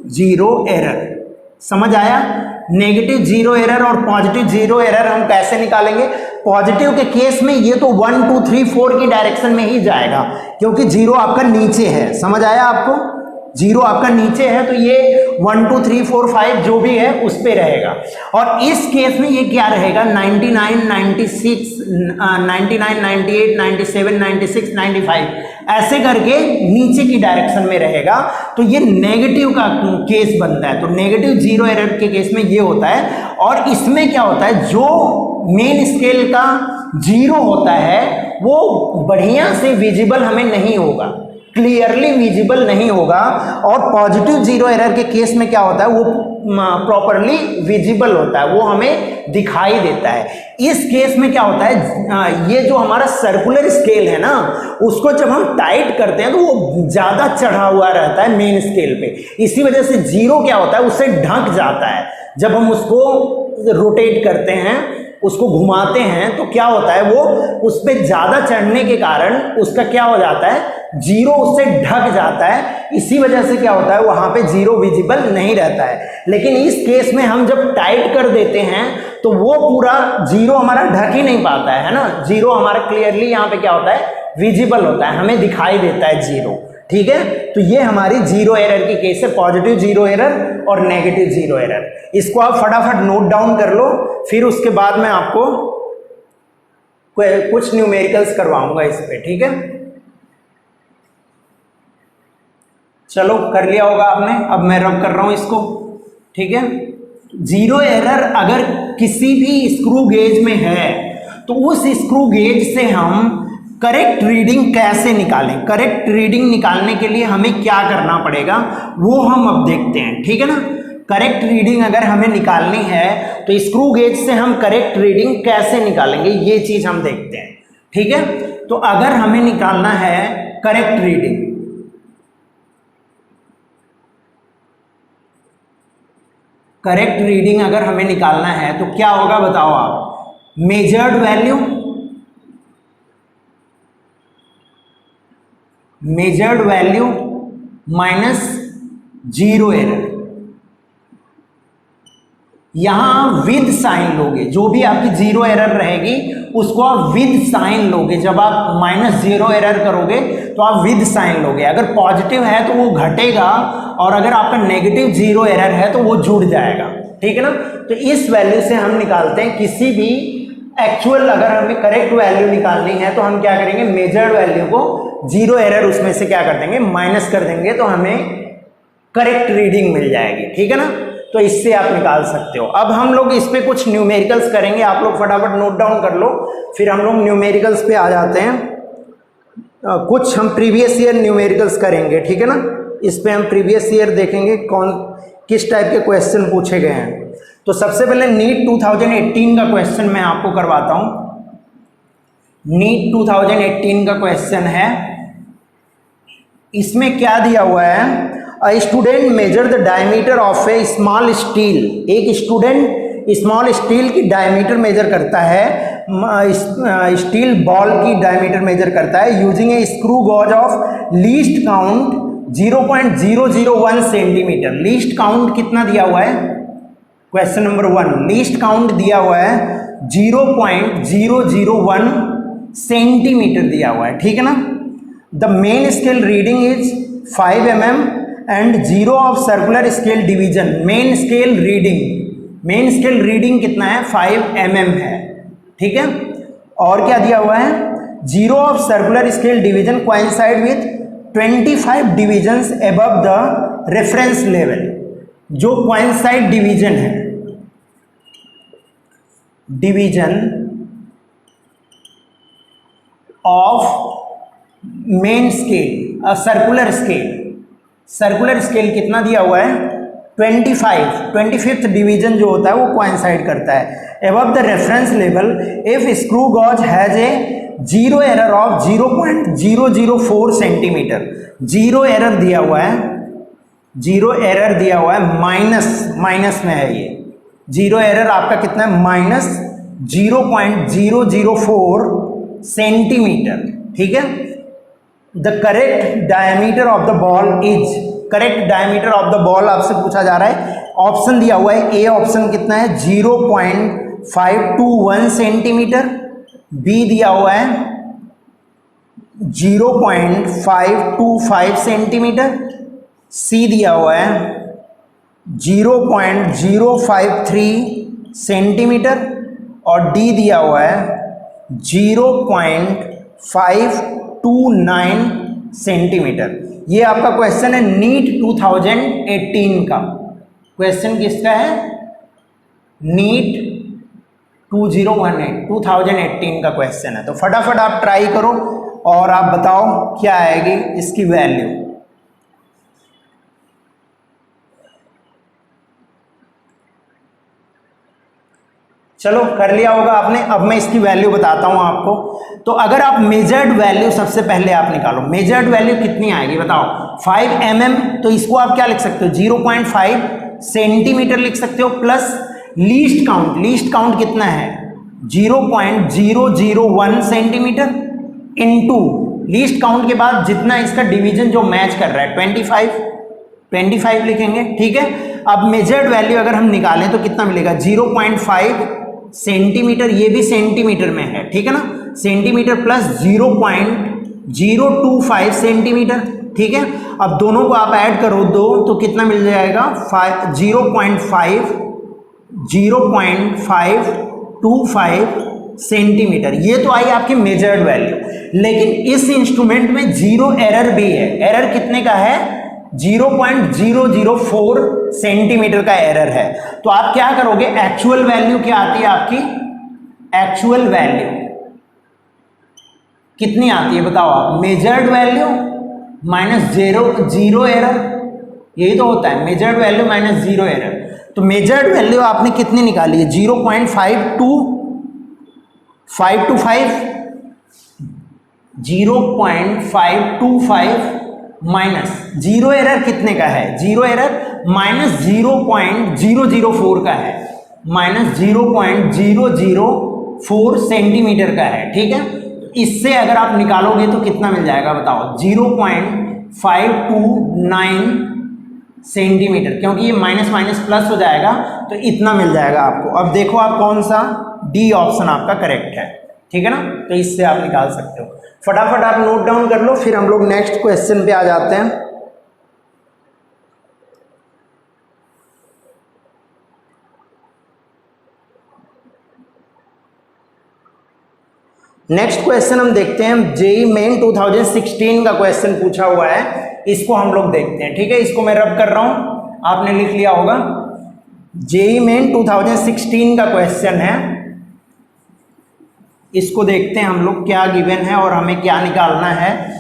जीरो एरर। समझ आया, नेगेटिव जीरो एरर और पॉजिटिव जीरो एरर हम कैसे निकालेंगे। पॉजिटिव के केस में ये तो 1 2 3 4 की डायरेक्शन में ही जाएगा, क्योंकि जीरो आपका नीचे है। समझ आया आपको, जीरो आपका नीचे है तो ये 1 2 3 4 5 जो भी है उस पे रहेगा। और इस केस में ये क्या रहेगा, 99 96 99 98 97 96 95 ऐसे करके नीचे की डायरेक्शन में रहेगा। तो ये नेगेटिव का केस बनता है। तो नेगेटिव जीरो एरर के केस में ये होता है। और इसमें क्या होता है, जो मेन स्केल का जीरो होता है वो बढ़िया से विजिबल हमें नहीं होगा, क्लियरली विजिबल नहीं होगा। और पॉजिटिव जीरो एरर के केस में क्या होता है, वो प्रॉपरली विजिबल होता है, वो हमें दिखाई देता है। इस केस में क्या होता है, ये जो हमारा सर्कुलर स्केल है ना, उसको जब हम टाइट करते हैं तो वो ज़्यादा चढ़ा हुआ रहता है मेन स्केल पे। इसी वजह से जीरो क्या होता है, उससे ढक जाता है। जब हम उसको रोटेट करते हैं, उसको घुमाते हैं, तो क्या होता है, वो उस पर ज़्यादा चढ़ने के कारण उसका क्या हो जाता है, जीरो उससे ढक जाता है। इसी वजह से क्या होता है, वहाँ पे जीरो विजिबल नहीं रहता है। लेकिन इस केस में हम जब टाइट कर देते हैं तो वो पूरा जीरो हमारा ढक ही नहीं पाता है ना, जीरो हमारा क्लियरली यहाँ पे क्या होता है, विजिबल होता है, हमें दिखाई देता है जीरो। ठीक है, तो ये हमारी जीरो एरर की केस है, पॉजिटिव जीरो एरर और नेगेटिव जीरो एरर। इसको आप फटाफट नोट डाउन कर लो, फिर उसके बाद मैं आपको कुछ न्यूमेरिकल्स करवाऊंगा इस पे। ठीक है, चलो कर लिया होगा आपने, अब मैं रब कर रहा हूं इसको। ठीक है, जीरो एरर अगर किसी भी स्क्रू गेज में है तो उस स्क्रू गेज से हम करेक्ट रीडिंग कैसे निकालें, करेक्ट रीडिंग निकालने के लिए हमें क्या करना पड़ेगा वो हम अब देखते हैं। ठीक है ना, करेक्ट रीडिंग अगर हमें निकालनी है तो स्क्रू गेज से हम करेक्ट रीडिंग कैसे निकालेंगे, ये चीज हम देखते हैं। ठीक है, तो अगर हमें निकालना है करेक्ट रीडिंग, करेक्ट रीडिंग अगर हमें निकालना है तो क्या होगा बताओ आप, measured value, measured value minus zero error. यहां विद साइन लोगे, जो भी आपकी जीरो एरर रहेगी उसको आप विद साइन लोगे। जब आप माइनस जीरो एरर करोगे तो आप विद साइन लोगे। अगर पॉजिटिव है तो वो घटेगा, और अगर आपका नेगेटिव जीरो एरर है तो वो जुड़ जाएगा। ठीक है ना, तो इस वैल्यू से हम निकालते हैं किसी भी एक्चुअल, अगर हमें करेक्ट वैल्यू निकालनी है तो हम क्या करेंगे, मेजर्ड वैल्यू को जीरो एरर उसमें से क्या कर देंगे, माइनस कर देंगे, तो हमें करेक्ट रीडिंग मिल जाएगी। ठीक है ना, तो इससे आप निकाल सकते हो। अब हम लोग इस पे कुछ न्यूमेरिकल्स करेंगे, आप लोग फटाफट नोट डाउन कर लो, फिर हम लोग न्यूमेरिकल्स पे आ जाते हैं। कुछ हम प्रीवियस ईयर न्यूमेरिकल्स करेंगे। ठीक है ना, इस पे हम प्रीवियस ईयर देखेंगे कौन किस टाइप के क्वेश्चन पूछे गए हैं। तो सबसे पहले नीट 2018 का क्वेश्चन मैं आपको करवाता हूं। नीट 2018 का क्वेश्चन है, इसमें क्या दिया हुआ है, A student measure the diameter of a small steel। एक स्टूडेंट स्मॉल स्टील की डायमीटर मेजर करता है, स्टील बॉल की डायमीटर मेजर करता है using a screw gauge of least count 0.001 centimetre. Least count कितना दिया हुआ है, क्वेश्चन नंबर 1, लीस्ट काउंट दिया हुआ है 0.001 सेंटीमीटर दिया हुआ है। ठीक है ना, the main scale reading is 5 mm and zero of circular scale division. Main scale reading कितना है, 5 mm है। ठीक है, और क्या दिया हुआ है, zero of circular scale division coincide with 25 divisions above the reference level, जो कोइंसाइड डिवीजन है, division of main scale, circular scale, circular scale कितना दिया हुआ है 25th डिवीजन जो होता है वो कोइंसाइड करता है। Above the reference level if screw gauge has a zero error of 0.004 centimetre, zero error दिया हुआ है, जीरो एरर दिया हुआ है, माइनस में है ये, जीरो एरर आपका कितना है -0.004 सेंटीमीटर, ठीक है। The correct diameter of the ball is, correct diameter of the ball आपसे पूछा जा रहा है, ऑप्शन दिया हुआ है, ए ऑप्शन कितना है 0.521 सेंटीमीटर, बी दिया हुआ है 0.525 सेंटीमीटर, सी दिया हुआ है 0.053 सेंटीमीटर और डी दिया हुआ है 0.529 सेंटीमीटर। ये आपका क्वेश्चन है नीट 2018 का, क्वेश्चन किसका है नीट 2018 का क्वेश्चन है। तो फटाफट आप ट्राई करो और आप बताओ क्या आएगी इसकी वैल्यू। चलो कर लिया होगा आपने। अब मैं इसकी वैल्यू बताता हूं आपको। तो अगर आप मेजर्ड वैल्यू सबसे पहले आप निकालो, मेजर्ड वैल्यू कितनी आएगी बताओ 5 mm, तो इसको आप क्या लिख सकते हो 0.5 सेंटीमीटर लिख सकते हो, plus least count, least count कितना है 0.001 सेंटीमीटर इनटू लीस्ट काउंट के बाद जितना इसका डिवीजन जो मैच कर रहा है 25 लिखेंगे, ठीक है। अब मेजर्ड वैल्यू अगर हम निकालें तो कितना मिलेगा 0.5 सेंटीमीटर, ये भी सेंटीमीटर में है, ठीक है ना, सेंटीमीटर प्लस 0.025 सेंटीमीटर, ठीक है। अब दोनों को आप ऐड करो दो तो कितना मिल जाएगा 0.525 सेंटीमीटर। ये तो आई आपकी मेजर्ड वैल्यू, लेकिन इस इंस्ट्रूमेंट में जीरो एरर भी है। एरर कितने का है 0.004 सेंटीमीटर का एरर है। तो आप क्या करोगे, एक्चुअल वैल्यू क्या आती है आपकी, एक्चुअल वैल्यू कितनी आती है बताओ आप, measured value minus zero error, यही तो होता है measured value minus zero error. तो मेजर्ड वैल्यू आपने कितनी निकाली है 0.525 माइनस जीरो एरर कितने का है, जीरो एरर माइनस 0.004 का है, माइनस 0.004 सेंटीमीटर का है, ठीक है। इससे अगर आप निकालोगे तो कितना मिल जाएगा बताओ 0.529 सेंटीमीटर, क्योंकि ये माइनस माइनस प्लस हो जाएगा तो इतना मिल जाएगा आपको। अब देखो आप कौन सा, डी ऑप्शन आपका करेक्ट है, ठीक है ना। तो इससे आप निकाल सकते हो। फटाफट आप नोट डाउन कर लो, फिर हम लोग नेक्स्ट क्वेश्चन पे आ जाते हैं। नेक्स्ट क्वेश्चन हम देखते हैं, जेईई मेन 2016 का क्वेश्चन पूछा हुआ है, इसको हम लोग देखते हैं, ठीक है। इसको मैं रब कर रहा हूं, आपने लिख लिया होगा। जेईई मेन 2016 का क्वेश्चन है, इसको देखते हैं हम लोग क्या गिवन है और हमें क्या निकालना है।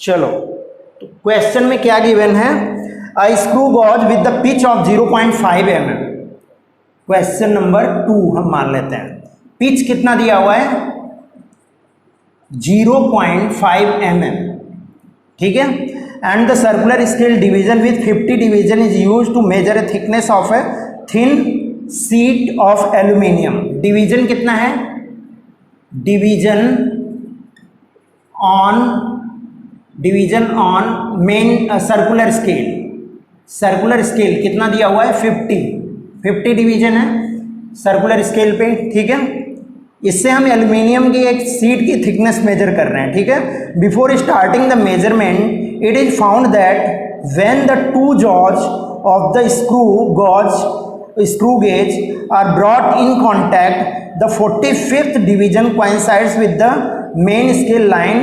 चलो तो क्वेश्चन में क्या गिवन है, a screw gauge with the pitch of 0.5 mm, question number 2 हम मान लेते हैं। पिच कितना दिया हुआ है 0.5 mm, ठीक है। And the circular scale division with 50 division is used to measure a thickness of a thin sheet of aluminium. Division कितना है, division on main circular scale, circular scale कितना दिया हुआ है 50 डिवीजन है सर्कुलर स्केल पे, ठीक है। इससे हम एल्यूमिनियम की एक शीट की थिकनेस मेजर कर रहे हैं, ठीक है। Before starting the measurement it is found that when the two jaws of the screw gauge are brought in contact, the 45th division coincides with the main scale line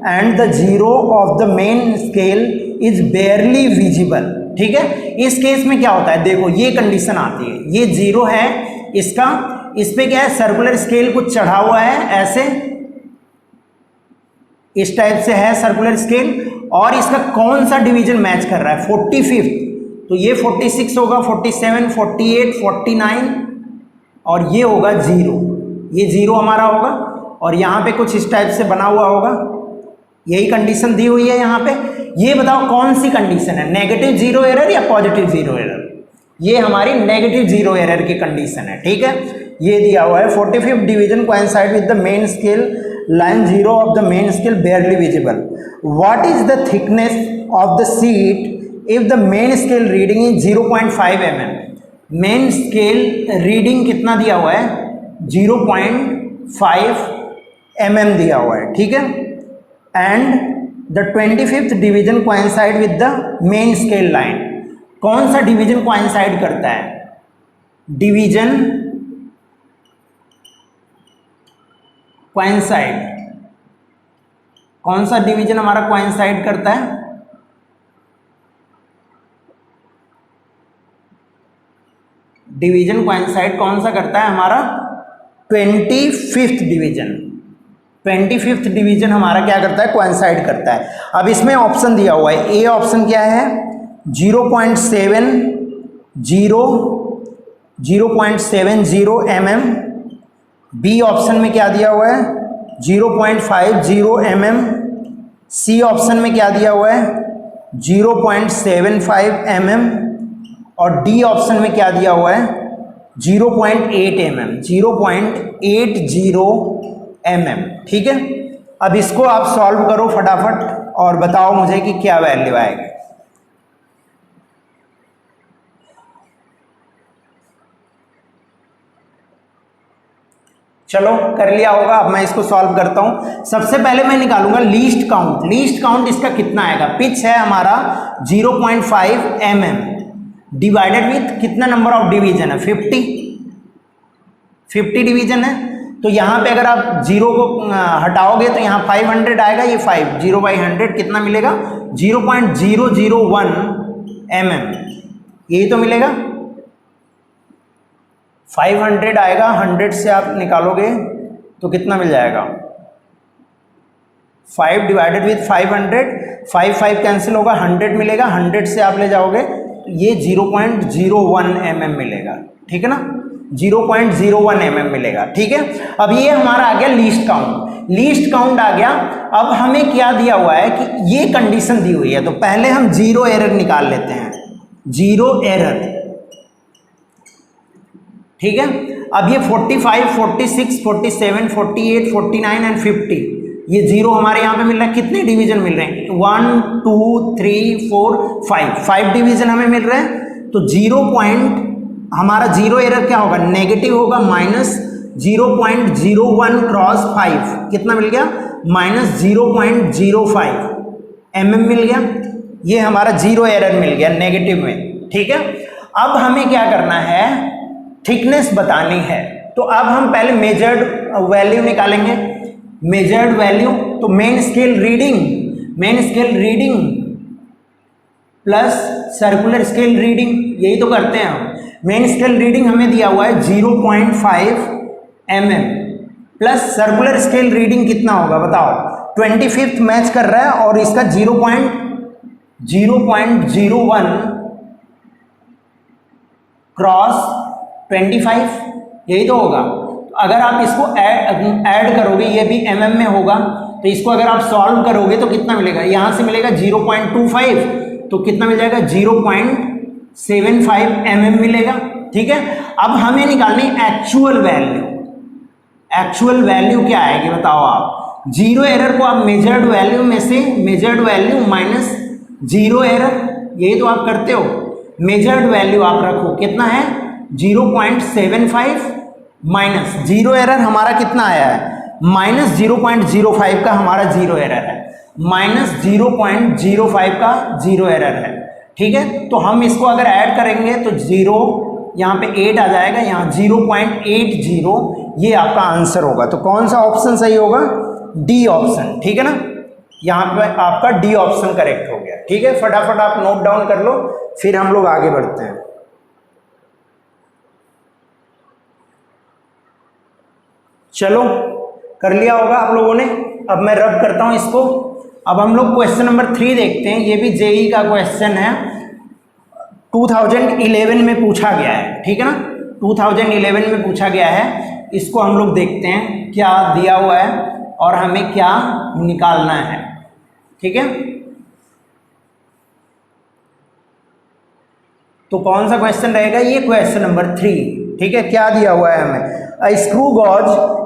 and the zero of the main scale is बेयरली visible. ठीक है, इस case में क्या होता है, देखो ये condition आती है, ये जीरो है इसका, इस पे क्या है, सर्कुलर स्केल कुछ चढ़ा हुआ है ऐसे, इस टाइप से है सर्कुलर स्केल, और इसका कौन सा डिवीजन मैच कर रहा है, 45th, तो ये 46 होगा, 47, 48, 49 और ये होगा जीरो, ये जीरो हमारा होगा, और यहाँ पे कुछ इस टाइप से बना हुआ होगा, यही कंडीशन दी हुई है यहाँ पे। ये बताओ कौन सी कंडीशन है, नेगेटिव जीरो एरर या पॉजिटिव जीरो एरर, ये हमारी नेगेटिव जीरो एरर की कंडीशन है। ठीक है, ये दिया हुआ है 45th division coincide with the main scale line zero of the main scale बेयरली visible. What is the thickness of the seat if the main scale reading is 0.5 mm। Main scale reading कितना दिया हुआ है, 0.5 mm दिया हुआ है। ठीक है, and the 25th division coincide with the main scale line, कौन सा डिवीजन कोइंसाइड करता है, डिवीजन कोइंसाइड, कौन सा डिवीजन हमारा कोइंसाइड करता है, डिवीजन कोइंसाइड कौन सा करता है हमारा, 25th डिवीजन, 25th डिवीजन हमारा क्या करता है, कोइंसाइड करता है। अब इसमें ऑप्शन दिया हुआ है, ए ऑप्शन क्या है 0.70 mm, बी ऑप्शन में क्या दिया हुआ है 0.50 mm, सी ऑप्शन में क्या दिया हुआ है 0.75 mm, और डी ऑप्शन में क्या दिया हुआ है 0.8 mm, 0.80 mm। ठीक है, अब इसको आप सॉल्व करो फटाफट और बताओ मुझे कि क्या वैल्यू आएगी। चलो कर लिया होगा, अब मैं इसको सॉल्व करता हूं। सबसे पहले मैं निकालूंगा लीस्ट काउंट, लीस्ट काउंट इसका कितना आएगा, पिच है हमारा 0.5 mm डिवाइडेड विथ कितना नंबर ऑफ डिवीजन है, 50 डिवीजन है, तो यहाँ पे अगर आप जीरो को हटाओगे तो यहाँ 500 आएगा, ये 5 0/100 कितना मिलेगा 0.001 mm, यही तो मिलेगा, 500 आएगा, 100 से आप निकालोगे तो कितना मिल जाएगा, 5 डिवाइडेड विथ 500, 5 कैंसिल होगा, 100 मिलेगा, 100 से आप ले जाओगे तो ये 0.01 mm मिलेगा। ठीक है ना, 0.01 mm मिलेगा। ठीक है, अब ये हमारा आ गया लीस्ट काउंट, लीस्ट काउंट आ गया। अब हमें क्या दिया हुआ है कि ये कंडीशन दी हुई है, तो पहले हम जीरो एरर निकाल लेते हैं, जीरो एरर। ठीक है, अब ये 45, 46, 47, 48, 49 एंड 50, ये जीरो हमारे यहाँ पे मिल रहा है, कितने डिवीजन मिल रहे हैं 1 2 3 4 5 डिवीजन हमें मिल रहे हैं, तो जीरो पॉइंट हमारा जीरो एरर क्या होगा, नेगेटिव होगा, -0.01 क्रॉस 5 कितना मिल गया, -0.05 mm मिल गया, ये हमारा जीरो एरर मिल गया नेगेटिव में। ठीक है, अब हमें क्या करना है, थिकनेस बतानी है, तो अब हम पहले मेजर्ड वैल्यू निकालेंगे, मेजर्ड वैल्यू, तो main scale reading plus circular scale reading, यही तो करते हैं हम। मेन स्केल रीडिंग हमें दिया हुआ है 0.5 mm plus circular scale reading कितना होगा बताओ, 25th मैच कर रहा है और इसका 0.01 क्रॉस 25, यही तो होगा। अगर आप इसको ऐड करोगे, ये भी mm में होगा, तो इसको अगर आप सॉल्व करोगे तो कितना मिलेगा, यहाँ से मिलेगा 0.25, तो कितना मिल जाएगा 0.75 mm मिलेगा। ठीक है, अब हमें निकालनी एक्चुअल वैल्यू, एक्चुअल वैल्यू क्या आएगी बताओ आप, जीरो एरर को आप मेजर्ड वैल्यू में से measured value minus zero error, यही तो आप करते हो, मेजर्ड वैल्यू आप रखो, कितना है 0.75 माइनस जीरो एरर हमारा कितना आया है, -0.05 का हमारा जीरो एरर है, -0.05 का जीरो एरर है। ठीक है, तो हम इसको अगर ऐड करेंगे तो जीरो यहाँ पे 8 आ जाएगा, यहाँ 0.80, ये आपका आंसर होगा। तो कौन सा ऑप्शन सही होगा, डी ऑप्शन। ठीक है ना, यहाँ पे आपका डी ऑप्शन करेक्ट हो गया। ठीक है, फटाफट आप नोट डाउन कर लो, फिर हम लोग आगे बढ़ते हैं। चलो, कर लिया होगा आप लोगों ने। अब मैं रब करता हूं इसको। अब हम लोग क्वेश्चन नंबर 3 देखते हैं। ये भी जेई का क्वेश्चन है, 2011 में पूछा गया है। ठीक है ना, 2011 में पूछा गया है। इसको हम लोग देखते हैं क्या दिया हुआ है और हमें क्या निकालना है। ठीक है, तो कौन सा क्वेश्चन रहेगा? ये क्वेश्चन नंबर 3। ठीक है, क्या दिया हुआ है हमें? A screw gauge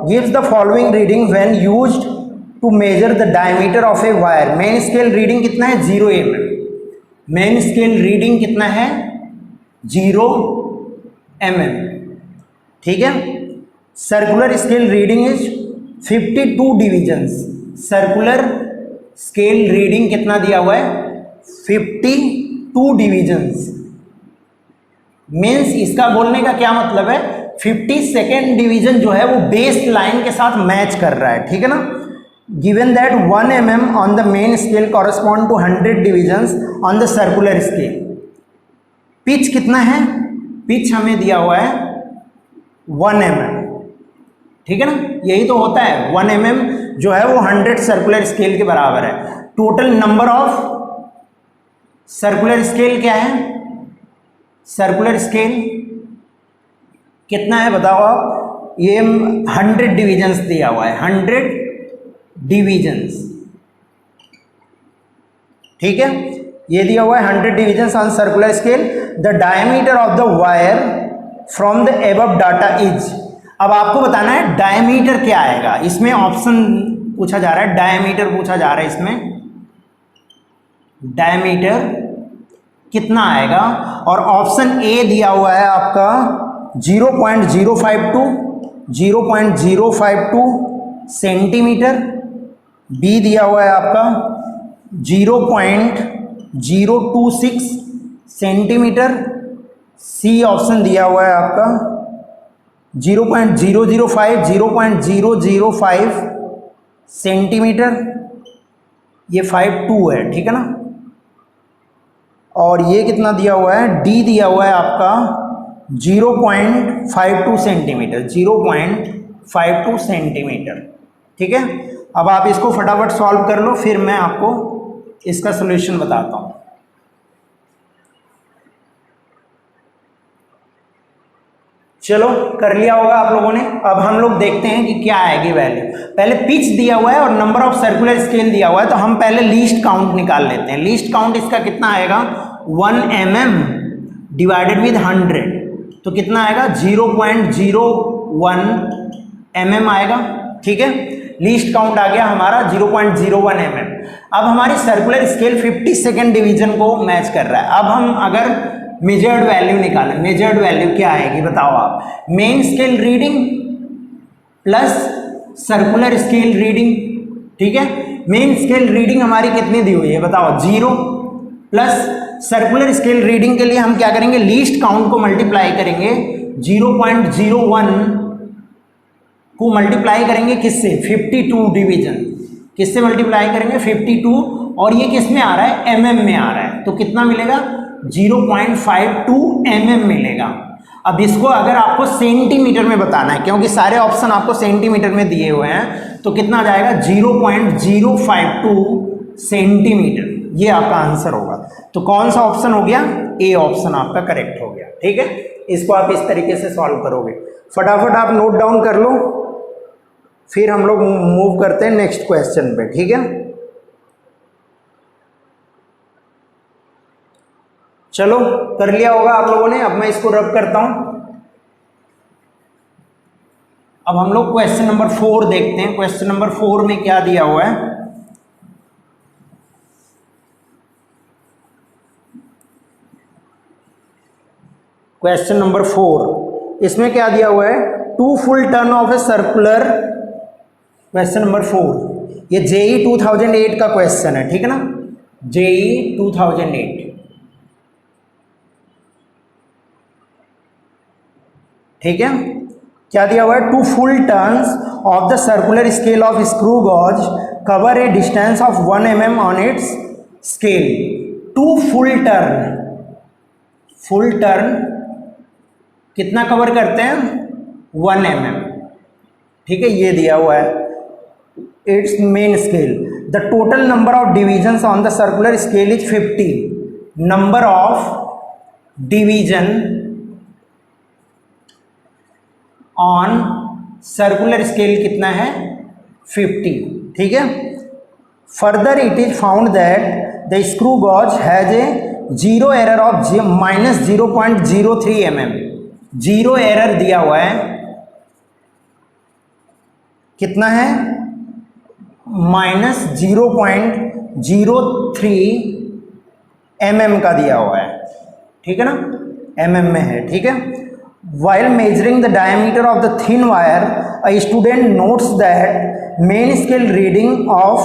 gives the following reading when used to measure the diameter of a wire. Main scale reading कितना है? 0 mm। मेन स्केल रीडिंग कितना है? 0 mm। ठीक है, circular scale reading is 52 divisions. Circular scale reading कितना दिया हुआ है? 52 डिविजन्स। मीन्स इसका बोलने का क्या मतलब है? 52nd डिवीजन जो है वो बेस लाइन के साथ मैच कर रहा है। ठीक है ना, given that 1 mm on the main scale correspond to 100 divisions on the circular scale. Pitch कितना है? पिच हमें दिया हुआ है 1 mm। ठीक है ना, यही तो होता है, 1 mm जो है वो 100 सर्कुलर स्केल के बराबर है। Total number of circular scale क्या है? सर्कुलर स्केल कितना है बताओ आप? ये 100 डिविजन्स दिया हुआ है, 100 डिविजन्स। ठीक है, ये दिया हुआ है 100 divisions on circular scale. The diameter of the wire from the above data is. अब आपको बताना है डायमीटर क्या आएगा। इसमें ऑप्शन पूछा जा रहा है, डायमीटर पूछा जा रहा है। इसमें डायमीटर कितना आएगा? और ऑप्शन ए दिया हुआ है आपका 0.052 सेंटीमीटर। बी दिया हुआ है आपका 0.026 सेंटीमीटर। सी ऑप्शन दिया हुआ है आपका 0.005 सेंटीमीटर। ये 52 है। ठीक है ना, और ये कितना दिया हुआ है? डी दिया हुआ है आपका 0.52 सेंटीमीटर। 0.52 सेंटीमीटर। ठीक है, अब आप इसको फटाफट सॉल्व कर लो, फिर मैं आपको इसका सॉल्यूशन बताता हूँ। चलो, कर लिया होगा आप लोगों ने। अब हम लोग देखते हैं कि क्या आएगी वैल्यू। पहले पिच दिया हुआ है और नंबर ऑफ सर्कुलर स्केल दिया हुआ है, तो हम पहले लीस्ट काउंट निकाल लेते हैं। लीस्ट काउंट इसका कितना आएगा? 1 mm डिवाइडेड विद 100, तो कितना आएगा? 0.01 mm आएगा। ठीक है, लीस्ट काउंट आ गया हमारा 0.01 mm। अब हमारी सर्कुलर स्केल 52nd डिवीजन को मैच कर रहा है। अब हम अगर मेजर्ड वैल्यू निकालें, मेजर्ड वैल्यू क्या आएगी बताओ आप? Main scale reading plus circular scale reading. ठीक है, मेन स्केल रीडिंग हमारी कितनी दी हुई है बताओ? 0 प्लस सर्कुलर स्केल रीडिंग के लिए हम क्या करेंगे? लीस्ट काउंट को मल्टीप्लाई करेंगे 0.01 को मल्टीप्लाई करेंगे किससे? 52 डिवीजन। किससे मल्टीप्लाई करेंगे? 52, और ये किस में आ रहा है? mm में आ रहा है, तो कितना मिलेगा? 0.52 mm मिलेगा। अब इसको अगर आपको सेंटीमीटर में बताना है, क्योंकि सारे ऑप्शन आपको सेंटीमीटर में दिए हुए हैं, तो कितना आ जाएगा? 0.052 सेंटीमीटर। ये आपका आंसर होगा। तो कौन सा ऑप्शन हो गया? ए ऑप्शन आपका करेक्ट हो गया। ठीक है, इसको आप इस तरीके से सॉल्व करोगे। फटाफट आप नोट डाउन कर लो, फिर हम लोग मूव करते हैं नेक्स्ट क्वेश्चन पे। ठीक है, चलो, कर लिया होगा आप लोगों ने। अब मैं इसको रब करता हूं। अब हम लोग क्वेश्चन नंबर 4 देखते हैं। क्वेश्चन नंबर 4 में क्या दिया हुआ है? क्वेश्चन नंबर 4, इसमें क्या दिया हुआ है? 2 full turn off a circular. Question number 4 ये जेई 2008 का क्वेश्चन है। ठीक है ना, जेई 2008। ठीक है, क्या दिया हुआ है? 2 full turns of the circular scale of screw gauge cover a distance of 1 mm on its scale to full turn कितना कवर करते हैं 1 mm, ठीक है, ये दिया हुआ है its main scale. The total number of divisions on the circular scale is 50. Number of division on circular scale कितना है 50, ठीक है. Further it is found that the screw gauge has a zero error of minus 0.03 mm. Zero error दिया हुआ है, कितना है minus 0.03 mm का दिया हुआ है, ठीक है ना, mm में है, ठीक है. While measuring the diameter of the thin wire, a student notes that main scale reading of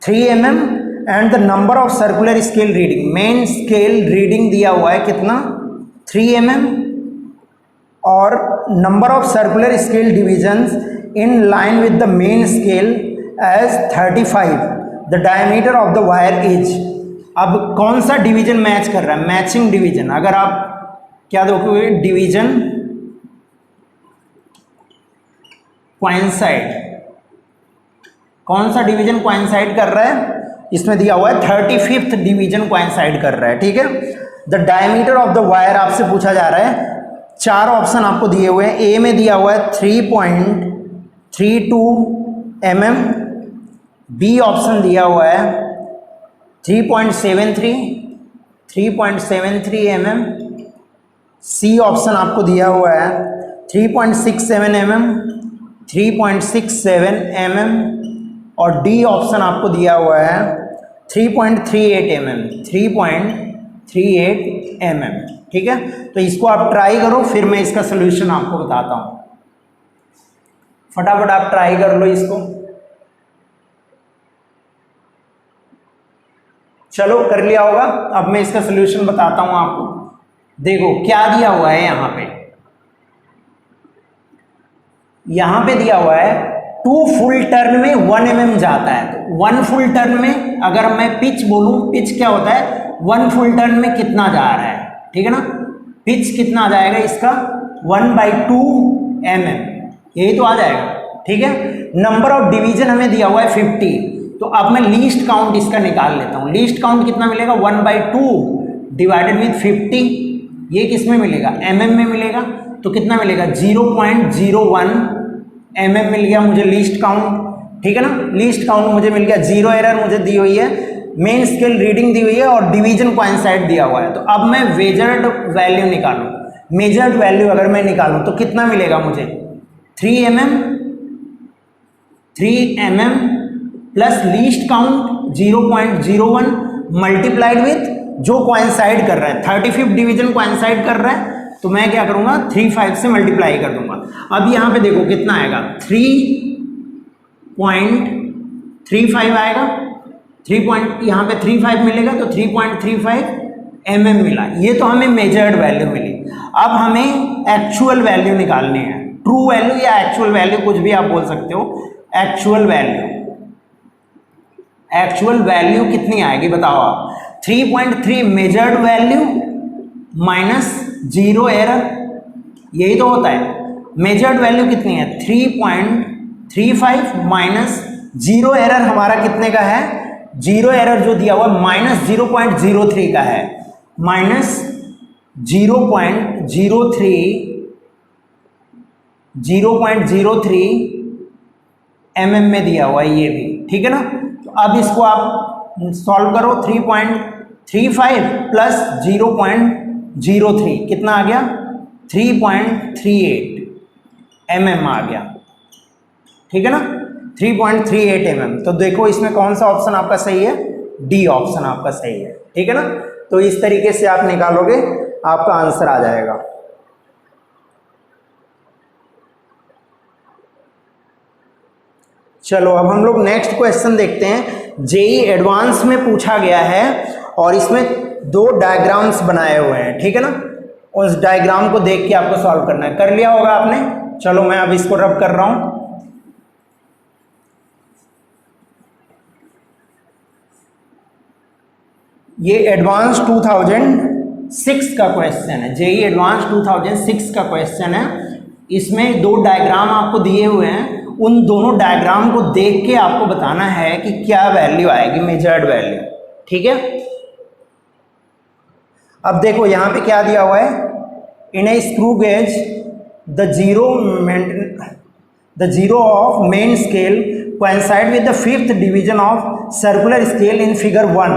3 mm and the number of circular scale reading, main scale reading दिया हुआ है कितना 3 mm और number of circular scale divisions in line with the main scale as 35. The diameter of the wire is. अब कौन सा division match कर रहा है, मैचिंग डिवीजन. अगर आप क्या देखोगे डिवीजन कोइंसाइड, कौन सा डिवीजन कोइंसाइड कर रहा है, इसमें दिया हुआ है 35th डिवीजन कोइंसाइड कर रहा है, ठीक है. The diameter of the wire आपसे पूछा जा रहा है, चार ऑप्शन आपको दिए हुए हैं. ए में दिया हुआ है 3.32 mm, बी ऑप्शन दिया हुआ है 3.73 mm, सी ऑप्शन आपको दिया हुआ है 3.67 mm, 3.67 mm और डी ऑप्शन आपको दिया हुआ है 3.38 mm, ठीक है. तो इसको आप ट्राई करो, फिर मैं इसका सोल्यूशन आपको बताता हूं. फटाफट आप ट्राई कर लो इसको. चलो कर लिया होगा. अब मैं इसका सोल्यूशन बताता हूं आपको. देखो क्या दिया हुआ है यहां पे दिया हुआ है 2 फुल टर्न में 1 mm जाता है. तो 1 फुल टर्न में अगर मैं पिच बोलूं, पिच क्या होता है 1 फुल टर्न में कितना जा रहा है, ठीक है ना. पिच कितना आ जाएगा इसका 1/2 mm, यही तो आ जाएगा, ठीक है. नंबर ऑफ डिवीजन हमें दिया हुआ है 50. तो अब मैं लीस्ट काउंट इसका निकाल लेता हूं. लीस्ट काउंट कितना मिलेगा 1/2 डिवाइडेड विथ 50. ये किस में मिलेगा mm में मिलेगा. तो कितना मिलेगा 0.01 mm मिल गया मुझे लीस्ट काउंट, ठीक है ना. लीस्ट काउंट मुझे मिल गया. जीरो एरर मुझे दी हुई है, मेन स्केल रीडिंग दी हुई है और डिवीजन कोइंसाइड दिया हुआ है. तो अब मैं मेजर्ड वैल्यू निकालूं. मेजर्ड वैल्यू अगर मैं निकालूं तो कितना मिलेगा मुझे 3 mm plus least count 0.01 multiplied with जो कोइंसाइड कर रहा है 35th डिवीजन कोइंसाइड कर रहा है. तो मैं क्या करूंगा 35 से मल्टीप्लाई कर दूंगा. अब यहां पे देखो कितना आएगा 3.35 आएगा. 3 यहाँ पे 35 मिलेगा तो 3.35 mm मिला. ये तो हमें मेजर्ड वैल्यू मिली. अब हमें एक्चुअल वैल्यू निकालनी है. ट्रू वैल्यू या एक्चुअल वैल्यू कुछ भी आप बोल सकते हो. एक्चुअल वैल्यू कितनी आएगी बताओ आप. 3.3 मेजर्ड वैल्यू माइनस 0 एरर, यही तो होता है. मेजर्ड वैल्यू कितनी है 3.35 माइनस 0 एरर हमारा कितने का है. 0 एरर जो दिया हुआ माइनस 0.03 का है. माइनस 0.03 mm में दिया हुआ है ये भी, ठीक है ना. तो अब इसको आप सॉल्व करो. 3.35 प्लस 0.03 कितना आ गया 3.38 mm आ गया, ठीक है ना. 3.38 mm. तो देखो इसमें कौन सा ऑप्शन आपका सही है, डी ऑप्शन आपका सही है, ठीक है ना. तो इस तरीके से आप निकालोगे आपका आंसर आ जाएगा. चलो अब हम लोग नेक्स्ट क्वेश्चन देखते हैं. जेई एडवांस में पूछा गया है और इसमें 2 डायग्राम्स बनाए हुए हैं, ठीक है ना. उस डायग्राम को देख के आपको सॉल्व करना है. कर लिया होगा आपने. चलो मैं अब इसको रब कर रहा हूं. ये एडवांस 2006 का क्वेश्चन है, जेई एडवांस 2006 का क्वेश्चन है। इसमें दो डायग्राम आपको दिए हुए हैं, उन दोनों डायग्राम को देख के आपको बताना है कि क्या वैल्यू आएगी, मेजर्ड वैल्यू। ठीक है, अब देखो यहाँ पे क्या दिया हुआ है, in a screw gauge the zero of main scale coincide with the fifth division of circular scale in figure 1।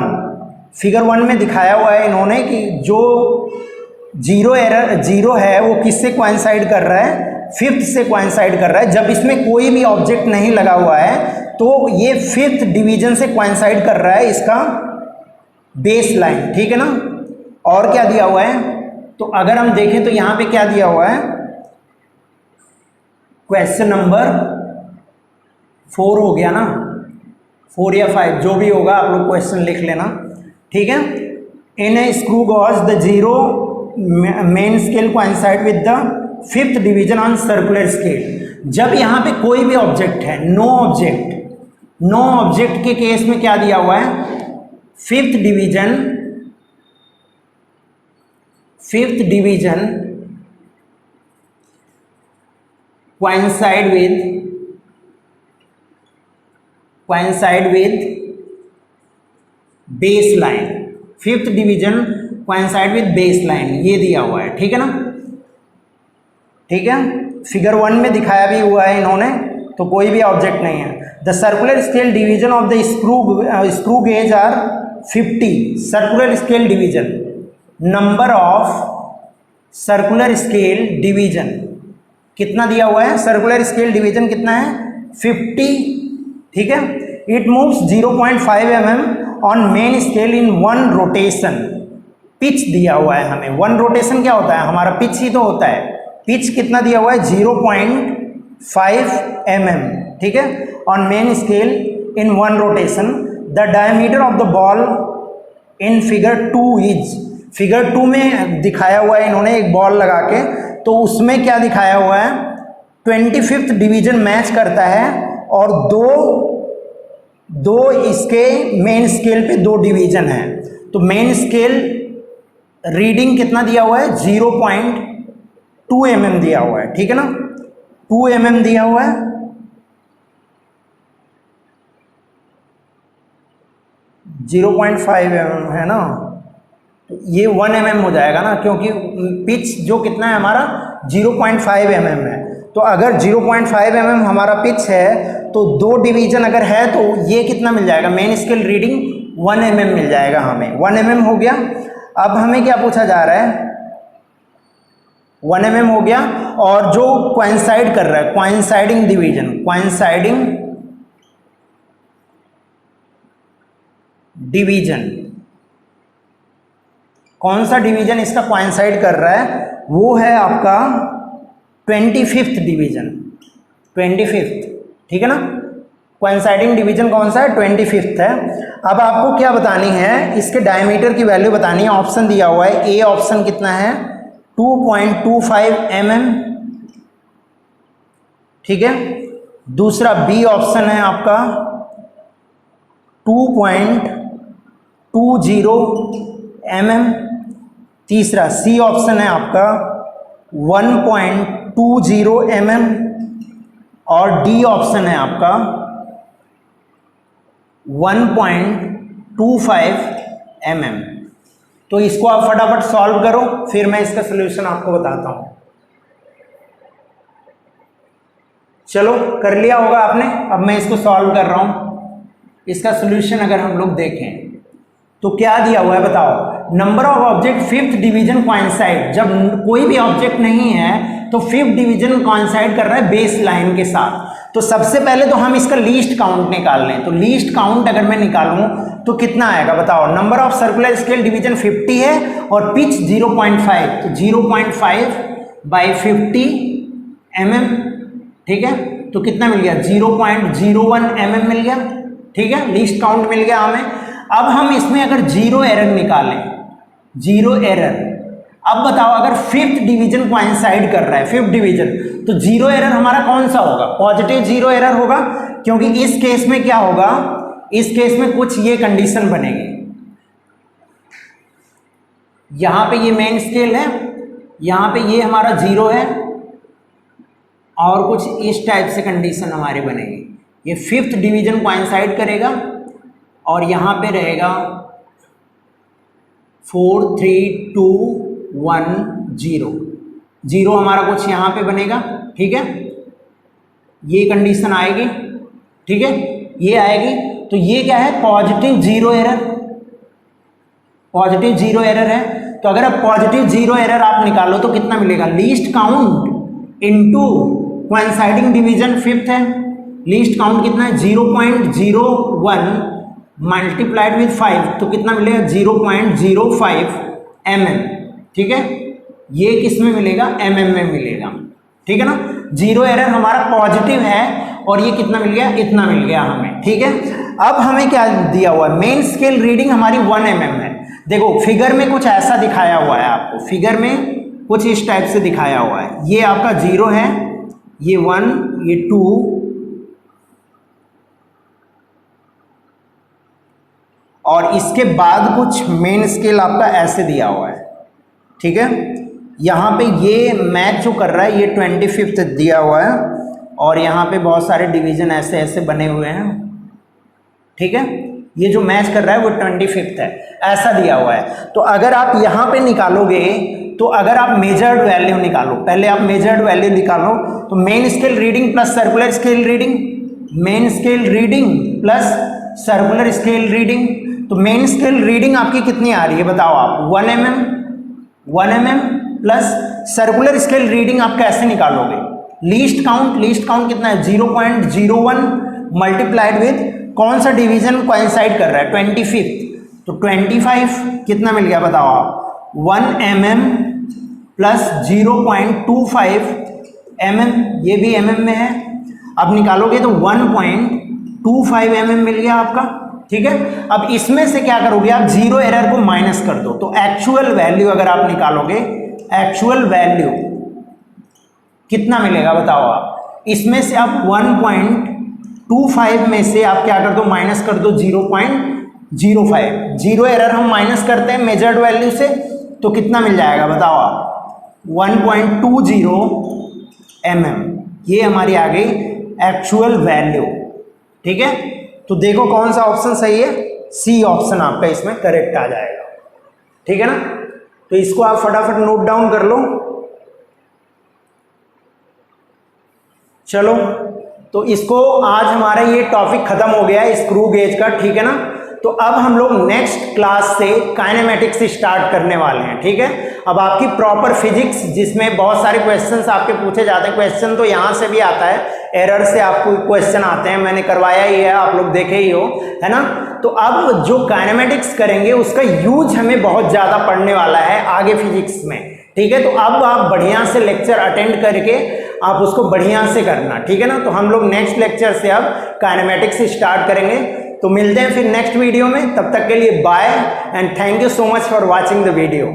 Figure 1 में दिखाया हुआ है इन्होंने कि जो जीरो है वो किससे कोइंसाइड कर रहा है, फिफ्थ से कोइंसाइड कर रहा है। जब इसमें कोई भी ऑब्जेक्ट नहीं लगा हुआ है तो ये फिफ्थ डिवीजन से कोइंसाइड कर रहा है इसका बेस लाइन। ठीक है ना, और क्या दिया हुआ है, तो अगर हम देखें तो यहाँ पे क्या दिया हुआ है, क्वेश्चन नंबर 4 हो गया ना, 4 या 5 जो भी होगा, आप लोग क्वेश्चन लिख लेना। ठीक है, in a screw gauge the zero main scale coincide with the fifth division on circular scale. जब यहाँ पे कोई भी ऑब्जेक्ट है, नो ऑब्जेक्ट के केस में क्या दिया हुआ है, fifth division coincide with base line, fifth division coincide with base line, ये दिया हुआ है। ठीक है ना, ठीक है, फिगर 1 में दिखाया भी हुआ है इन्होंने, तो कोई भी ऑब्जेक्ट नहीं है। The circular scale division of the screw gauge are 50। Circular scale division, number of circular scale division कितना दिया हुआ है, सर्कुलर स्केल डिवीजन कितना है, 50। ठीक है, it moves 0.5 mm on main scale in 1 rotation. Pitch दिया हुआ है हमें, 1 रोटेशन क्या होता है, हमारा पिच ही तो होता है। पिच कितना दिया हुआ है, 0.5 mm। ठीक है, on main scale in 1 rotation. The diameter of the ball in figure 2 is, figure 2 में दिखाया हुआ है इन्होंने एक बॉल लगा के, तो उसमें क्या दिखाया हुआ है, 25th डिवीजन मैच करता है और दो इसके मेन स्केल पे 2 डिवीजन है। तो मेन स्केल रीडिंग कितना दिया हुआ है, 0.2 mm दिया हुआ है। ठीक है ना, 2 mm दिया हुआ है, 0.5 mm है ना, तो ये 1 mm हो जाएगा ना, क्योंकि पिच जो कितना है हमारा 0.5 mm है। तो अगर 0.5 mm हमारा पिच है तो 2 डिवीजन अगर है तो ये कितना मिल जाएगा, मेन स्केल रीडिंग 1 mm मिल जाएगा हमें। 1 mm हो गया। अब हमें क्या पूछा जा रहा है, 1 mm हो गया, और जो कोइंसाइड कर रहा है, कोइंसाइडिंग डिवीजन, कौन सा डिवीजन इसका कोइंसाइड कर रहा है, वो है आपका 25th डिवीजन, 25th। ठीक है ना, कोइंसाइडिंग डिवीजन कौन सा है, 25th है। अब आपको क्या बतानी है, इसके डायमीटर की वैल्यू बतानी है। ऑप्शन दिया हुआ है, ए ऑप्शन कितना है, 2.25 mm। ठीक है, दूसरा बी ऑप्शन है आपका 2.20 mm। तीसरा सी ऑप्शन है आपका 1.20 mm और डी ऑप्शन है आपका 1.25 mm। तो इसको आप फटाफट सॉल्व करो, फिर मैं इसका सलूशन आपको बताता हूं। चलो, कर लिया होगा आपने। अब मैं इसको सॉल्व कर रहा हूं। इसका सलूशन अगर हम लोग देखें तो क्या दिया हुआ है बताओ, number of object fifth division coincide. जब कोई भी ऑब्जेक्ट नहीं है तो फिफ्थ डिवीजन कोइंसाइड कर रहा है बेस लाइन के साथ। तो सबसे पहले तो हम इसका लीस्ट काउंट निकाल लें। तो लीस्ट काउंट अगर मैं निकालूं तो कितना आएगा बताओ, number of circular scale division 50 है और पिच 0.5, तो 0.5 बाई 50 mm। ठीक है, तो कितना मिल गया, 0.01 mm मिल गया। ठीक है, लीस्ट काउंट मिल गया हमें। अब हम इसमें अगर जीरो एरर निकालें, जीरो एरर, अब बताओ अगर फिफ्थ डिवीजन कोइंसाइड कर रहा है, फिफ्थ डिवीजन, तो जीरो एरर हमारा कौन सा होगा, पॉजिटिव जीरो एरर होगा। क्योंकि इस केस में क्या होगा, इस केस में कुछ ये कंडीशन बनेगी, यहाँ पे ये मेन स्केल है, यहाँ पे ये हमारा 0 है, और कुछ इस टाइप से कंडीशन हमारे बनेगी। ये 5th डिवीजन कोइंसाइड करेगा और यहाँ पे रहेगा 4 3 2 1 0, 0 हमारा कुछ यहाँ पे बनेगा, ठीक है, ये कंडीशन आएगी, ठीक है, ये आएगी। तो ये क्या है, पॉजिटिव 0 एरर, पॉजिटिव 0 एरर है। तो अगर आप पॉजिटिव 0 एरर आप निकालो तो कितना मिलेगा, least count into coinciding division 5th है, लीस्ट काउंट कितना है 0.01 मल्टीप्लाइड विथ 5, तो कितना मिलेगा 0.05 mm, ठीक है, ये किस में मिलेगा, mm में मिलेगा, ठीक है ना। 0 एरर हमारा पॉजिटिव है और ये कितना मिल गया, इतना मिल गया हमें, ठीक है। अब हमें क्या दिया हुआ है, मेन स्केल रीडिंग हमारी 1 mm है। देखो फिगर में कुछ ऐसा दिखाया हुआ है आपको, फिगर में कुछ इस टाइप से दिखाया हुआ है, ये आपका 0 है, ये 1, ये 2, और इसके बाद कुछ मेन स्केल आपका ऐसे दिया हुआ है, ठीक है। यहाँ पे ये मैच जो कर रहा है ये 25th दिया हुआ है, और यहाँ पे बहुत सारे डिवीजन ऐसे ऐसे बने हुए हैं, ठीक है, ये जो मैच कर रहा है वो 25th है, ऐसा दिया हुआ है। तो अगर आप यहाँ पे निकालोगे, तो अगर आप मेजर्ड वैल्यू निकालो, पहले आप मेजर्ड वैल्यू निकालो, तो main scale reading plus circular scale reading, main scale reading plus circular scale reading, तो मेन स्केल रीडिंग आपकी कितनी आ रही है बताओ आप, 1 mm plus circular scale reading आप कैसे निकालोगे, लीस्ट काउंट कितना है 0.01 मल्टीप्लाइड विथ कौन सा डिवीजन कोइंसाइड कर रहा है 25th, तो 25 कितना मिल गया बताओ आप, 1 mm प्लस 0.25 mm, ये भी mm में है, अब निकालोगे तो 1.25 mm मिल गया आपका, ठीक है। अब इसमें से क्या करोगे आप, 0 एरर को माइनस कर दो, तो एक्चुअल वैल्यू अगर आप निकालोगे, एक्चुअल वैल्यू कितना मिलेगा बताओ आप, इसमें से आप 1.25 में से आप क्या कर दो, माइनस कर दो 0.05, 0 एरर हम माइनस करते हैं मेजर्ड वैल्यू से, तो कितना मिल जाएगा बताओ आप, 1.20 mm, ये हमारी आ गई एक्चुअल वैल्यू, ठीक है। तो देखो कौन सा ऑप्शन सही है, सी ऑप्शन आपका इसमें करेक्ट आ जाएगा, ठीक है ना। तो इसको आप फटाफट नोट डाउन कर लो। चलो, तो इसको आज हमारा ये टॉपिक खत्म हो गया है स्क्रू गेज का, ठीक है ना। तो अब हम लोग नेक्स्ट क्लास से काइनेमेटिक्स स्टार्ट करने वाले हैं, ठीक है। अब आपकी प्रॉपर फिजिक्स, जिसमें बहुत सारे क्वेश्चंस आपके पूछे जाते हैं, क्वेश्चन तो यहाँ से भी आता है, एरर से आपको क्वेश्चन आते हैं, मैंने करवाया ही है, आप लोग देखे ही हो, है ना। तो अब जो काइनेमेटिक्स करेंगे उसका यूज हमें बहुत ज़्यादा पढ़ने वाला है आगे फिजिक्स में, ठीक है। तो अब आप बढ़िया से लेक्चर अटेंड करके आप उसको बढ़िया से करना, ठीक है ना। तो हम लोग नेक्स्ट लेक्चर से अब काइनेमेटिक्स स्टार्ट करेंगे, तो मिलते हैं फिर नेक्स्ट वीडियो में, तब तक के लिए bye and thank you so much for watching the video.